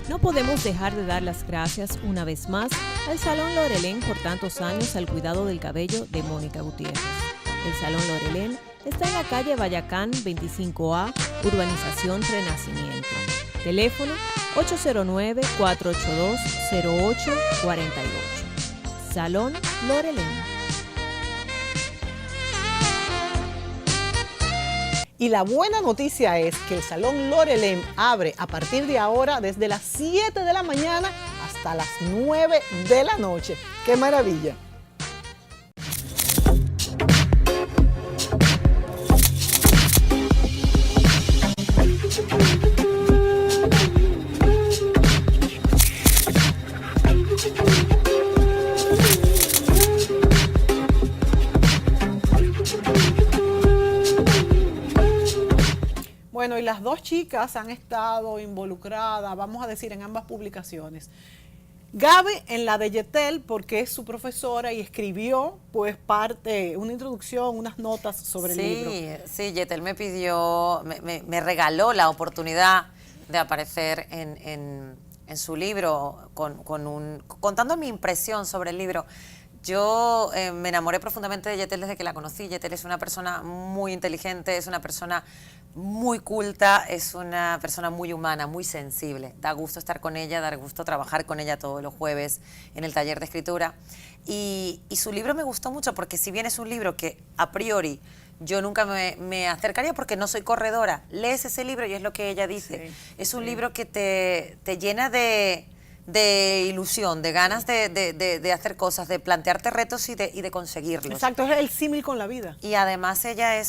No podemos dejar de dar las gracias una vez más al Salón Lorelén por tantos años al cuidado del cabello de Mónica Gutiérrez. El Salón Lorelén está en la calle Bayacán 25A, Urbanización Renacimiento. Teléfono 809-482-0848. Salón Lorelén. Y la buena noticia es que el Salón Lorelén abre a partir de ahora desde las 7 de la mañana hasta las 9 de la noche. ¡Qué maravilla! Bueno, y las dos chicas han estado involucradas, vamos a decir, en ambas publicaciones. Gaby en la de Yetel, porque es su profesora y escribió, pues, una introducción, unas notas sobre el libro. Sí, Yetel me pidió, me regaló la oportunidad de aparecer en su libro contando mi impresión sobre el libro. Yo me enamoré profundamente de Yetel desde que la conocí. Yetel es una persona muy inteligente, es una persona muy culta, es una persona muy humana, muy sensible. Da gusto estar con ella, da gusto trabajar con ella todos los jueves en el taller de escritura. Y su libro me gustó mucho porque si bien es un libro que a priori yo nunca me acercaría porque no soy corredora, lees ese libro y es lo que ella dice. Es un libro que te llena de ilusión, de ganas de hacer cosas, de plantearte retos y de conseguirlos. Exacto, es el símil con la vida. Y además ella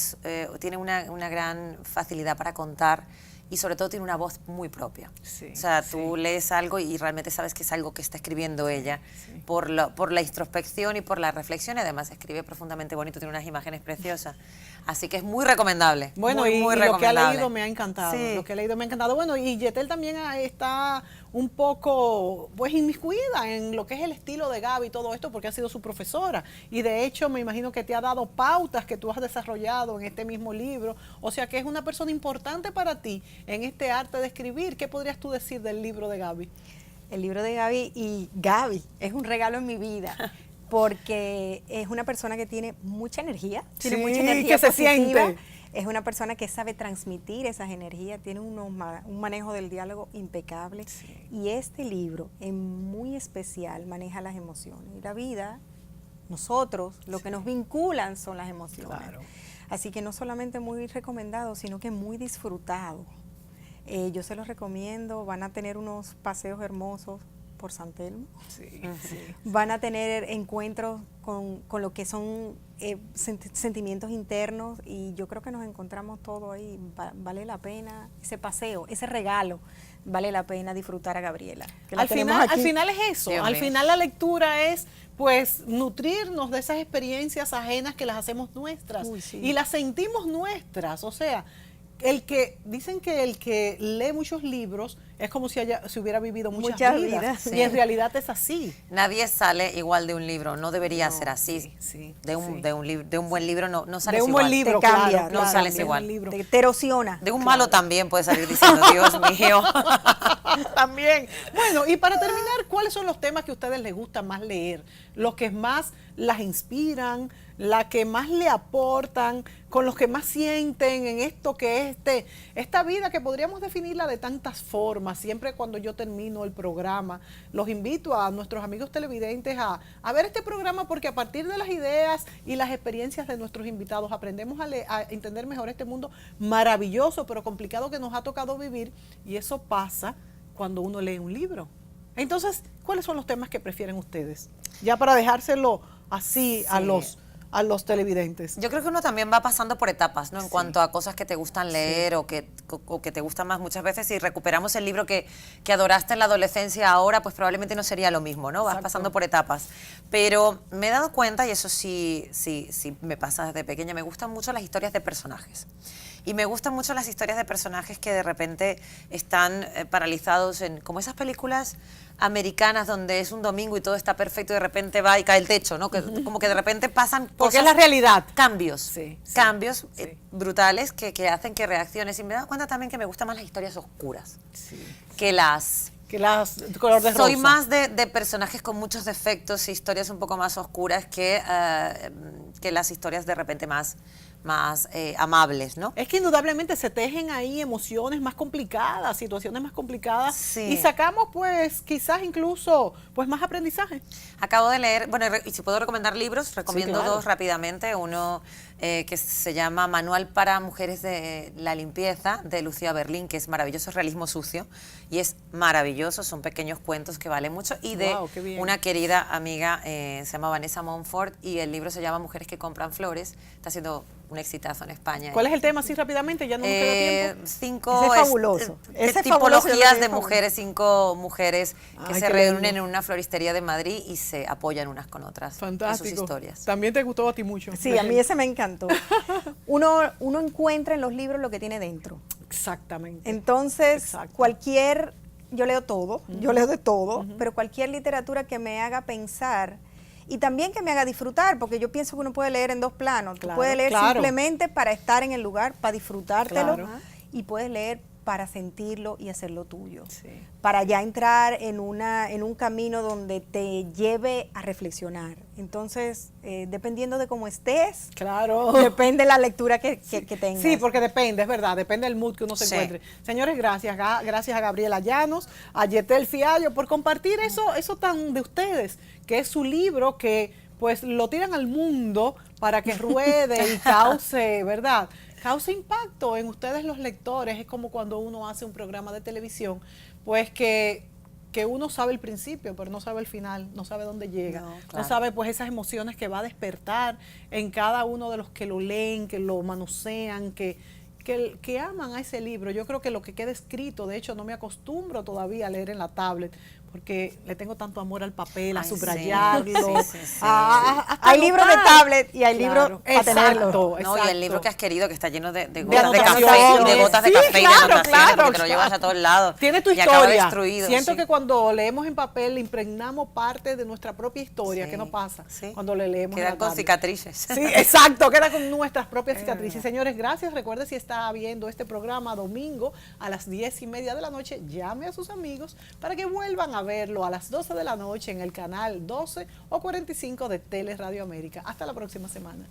tiene una gran facilidad para contar y sobre todo tiene una voz muy propia. Sí, o sea, tú lees algo y realmente sabes que es algo que está escribiendo ella por la introspección y por la reflexión. Y además escribe profundamente bonito, tiene unas imágenes preciosas. Así que es muy recomendable. Bueno, muy y lo recomendable. que ha leído me ha encantado. Sí. Lo que ha leído me ha encantado. Bueno, y Yetel también está un poco, pues, inmiscuida en lo que es el estilo de Gaby y todo esto, porque ha sido su profesora. Y de hecho, me imagino que te ha dado pautas que tú has desarrollado en este mismo libro. O sea, que es una persona importante para ti en este arte de escribir. ¿Qué podrías tú decir del libro de Gaby? El libro de Gaby, y Gaby es un regalo en mi vida. Porque es una persona que tiene mucha energía, tiene mucha energía que se positiva. siente. Es una persona que sabe transmitir esas energías, tiene un manejo del diálogo impecable. Y este libro, en muy especial, maneja las emociones. Y la vida, nosotros, lo que nos vinculan son las emociones. Claro. Así que no solamente muy recomendado, sino que muy disfrutado. Yo se los recomiendo, van a tener unos paseos hermosos por San Telmo. Sí. Van a tener encuentros con lo que son sentimientos internos y yo creo que nos encontramos todo ahí. Vale la pena ese paseo, ese regalo, vale la pena disfrutar a Gabriela. Al final es eso, al final la lectura es, pues, nutrirnos de esas experiencias ajenas que las hacemos nuestras. Uy, sí. Y las sentimos nuestras, o sea, dicen que el que lee muchos libros es como si hubiera vivido muchas Muchas vidas. vidas, Y en realidad es así. Nadie sale igual de un libro, no debería ser así. De un buen libro no sales igual. De un buen libro, te cambia, claro, no claro, sales de un igual. buen libro. te erosiona. De un malo también puedes salir diciendo, Dios mío. También. Bueno, y para terminar, ¿cuáles son los temas que a ustedes les gusta más leer? Los que más las inspiran, la que más le aportan, con los que más sienten en esto que es esta vida que podríamos definirla de tantas formas. Siempre cuando yo termino el programa, los invito a nuestros amigos televidentes a ver este programa, porque a partir de las ideas y las experiencias de nuestros invitados aprendemos a entender mejor este mundo maravilloso pero complicado que nos ha tocado vivir, y eso pasa cuando uno lee un libro. Entonces, ¿cuáles son los temas que prefieren ustedes? Ya para dejárselo así a los televidentes. Yo creo que uno también va pasando por etapas, ¿no? En cuanto a cosas que te gustan leer o que te gustan más. Muchas veces, si recuperamos el libro que adoraste en la adolescencia ahora, pues probablemente no sería lo mismo, ¿no? Vas pasando por etapas. Pero me he dado cuenta, y eso sí me pasa desde pequeña, me gustan mucho las historias de personajes. Y me gustan mucho las historias de personajes que de repente están paralizados en, como esas películas americanas donde es un domingo y todo está perfecto y de repente va y cae el techo, ¿no? Como que de repente pasan cosas. Porque es la realidad. Cambios. Cambios brutales que hacen que reacciones. Y me he dado cuenta también que me gustan más las historias oscuras. Que las color de rosa. Soy más de personajes con muchos defectos y historias un poco más oscuras que las historias de repente más amables, ¿no? Es que indudablemente se tejen ahí emociones más complicadas, situaciones más complicadas, y sacamos pues quizás incluso pues más aprendizaje. Acabo de leer, bueno, y si puedo recomendar libros, recomiendo claro. dos rápidamente. Uno que se llama Manual para Mujeres de la Limpieza, de Lucía Berlín, que es maravilloso, es realismo sucio, y es maravilloso, son pequeños cuentos que valen mucho, y de una querida amiga, se llama Vanessa Monfort, y el libro se llama Mujeres que compran flores, está haciendo un exitazo en España. ¿Cuál es el tema así rápidamente? Ya no nos queda tiempo. 5 Ese es fabuloso. Ese tipologías de mujeres, 5 mujeres que se reúnen en una floristería de Madrid y se apoyan unas con otras. Fantástico. En sus historias. También te gustó a ti mucho. Sí, a mí ese me encantó. Uno encuentra en los libros lo que tiene dentro. Exactamente. Entonces, yo leo todo, yo leo de todo, pero cualquier literatura que me haga pensar y también que me haga disfrutar, porque yo pienso que uno puede leer en dos planos. Tú puedes leer simplemente para estar en el lugar, para disfrutártelo, y puedes leer para sentirlo y hacerlo tuyo. Para ya entrar en un camino donde te lleve a reflexionar. Entonces, dependiendo de cómo estés, depende la lectura que tengas. Sí, porque depende, es verdad, depende del mood que uno se encuentre. Señores, gracias a Gabriela Llanos, a Yetel Fiallo por compartir eso tan de ustedes, que es su libro, que pues lo tiran al mundo para que ruede y cause, ¿verdad? Causa impacto en ustedes los lectores. Es como cuando uno hace un programa de televisión, pues que uno sabe el principio, pero no sabe el final, no sabe dónde llega, no sabe pues esas emociones que va a despertar en cada uno de los que lo leen, que lo manosean, que aman a ese libro. Yo creo que lo que queda escrito, de hecho no me acostumbro todavía a leer en la tablet, porque le tengo tanto amor al papel, a subrayarlo. Hay libros de tablet y hay libros para tenerlo. No, y el libro que has querido, que está lleno de de gotas de café y de gotas de café y de anotaciones, porque te lo llevas a todos lados. Tiene tu y acaba historia. destruido. Siento que cuando leemos en papel le impregnamos parte de nuestra propia historia. ¿Qué nos pasa cuando le leemos? Quedan con cicatrices. Sí, exacto, queda con nuestras propias cicatrices. Señores, gracias. Recuerde, si está viendo este programa domingo a las 10:30 de la noche, llame a sus amigos para que vuelvan a verlo a las 12 de la noche en el canal 12 o 45 de Tele Radio América. Hasta la próxima semana.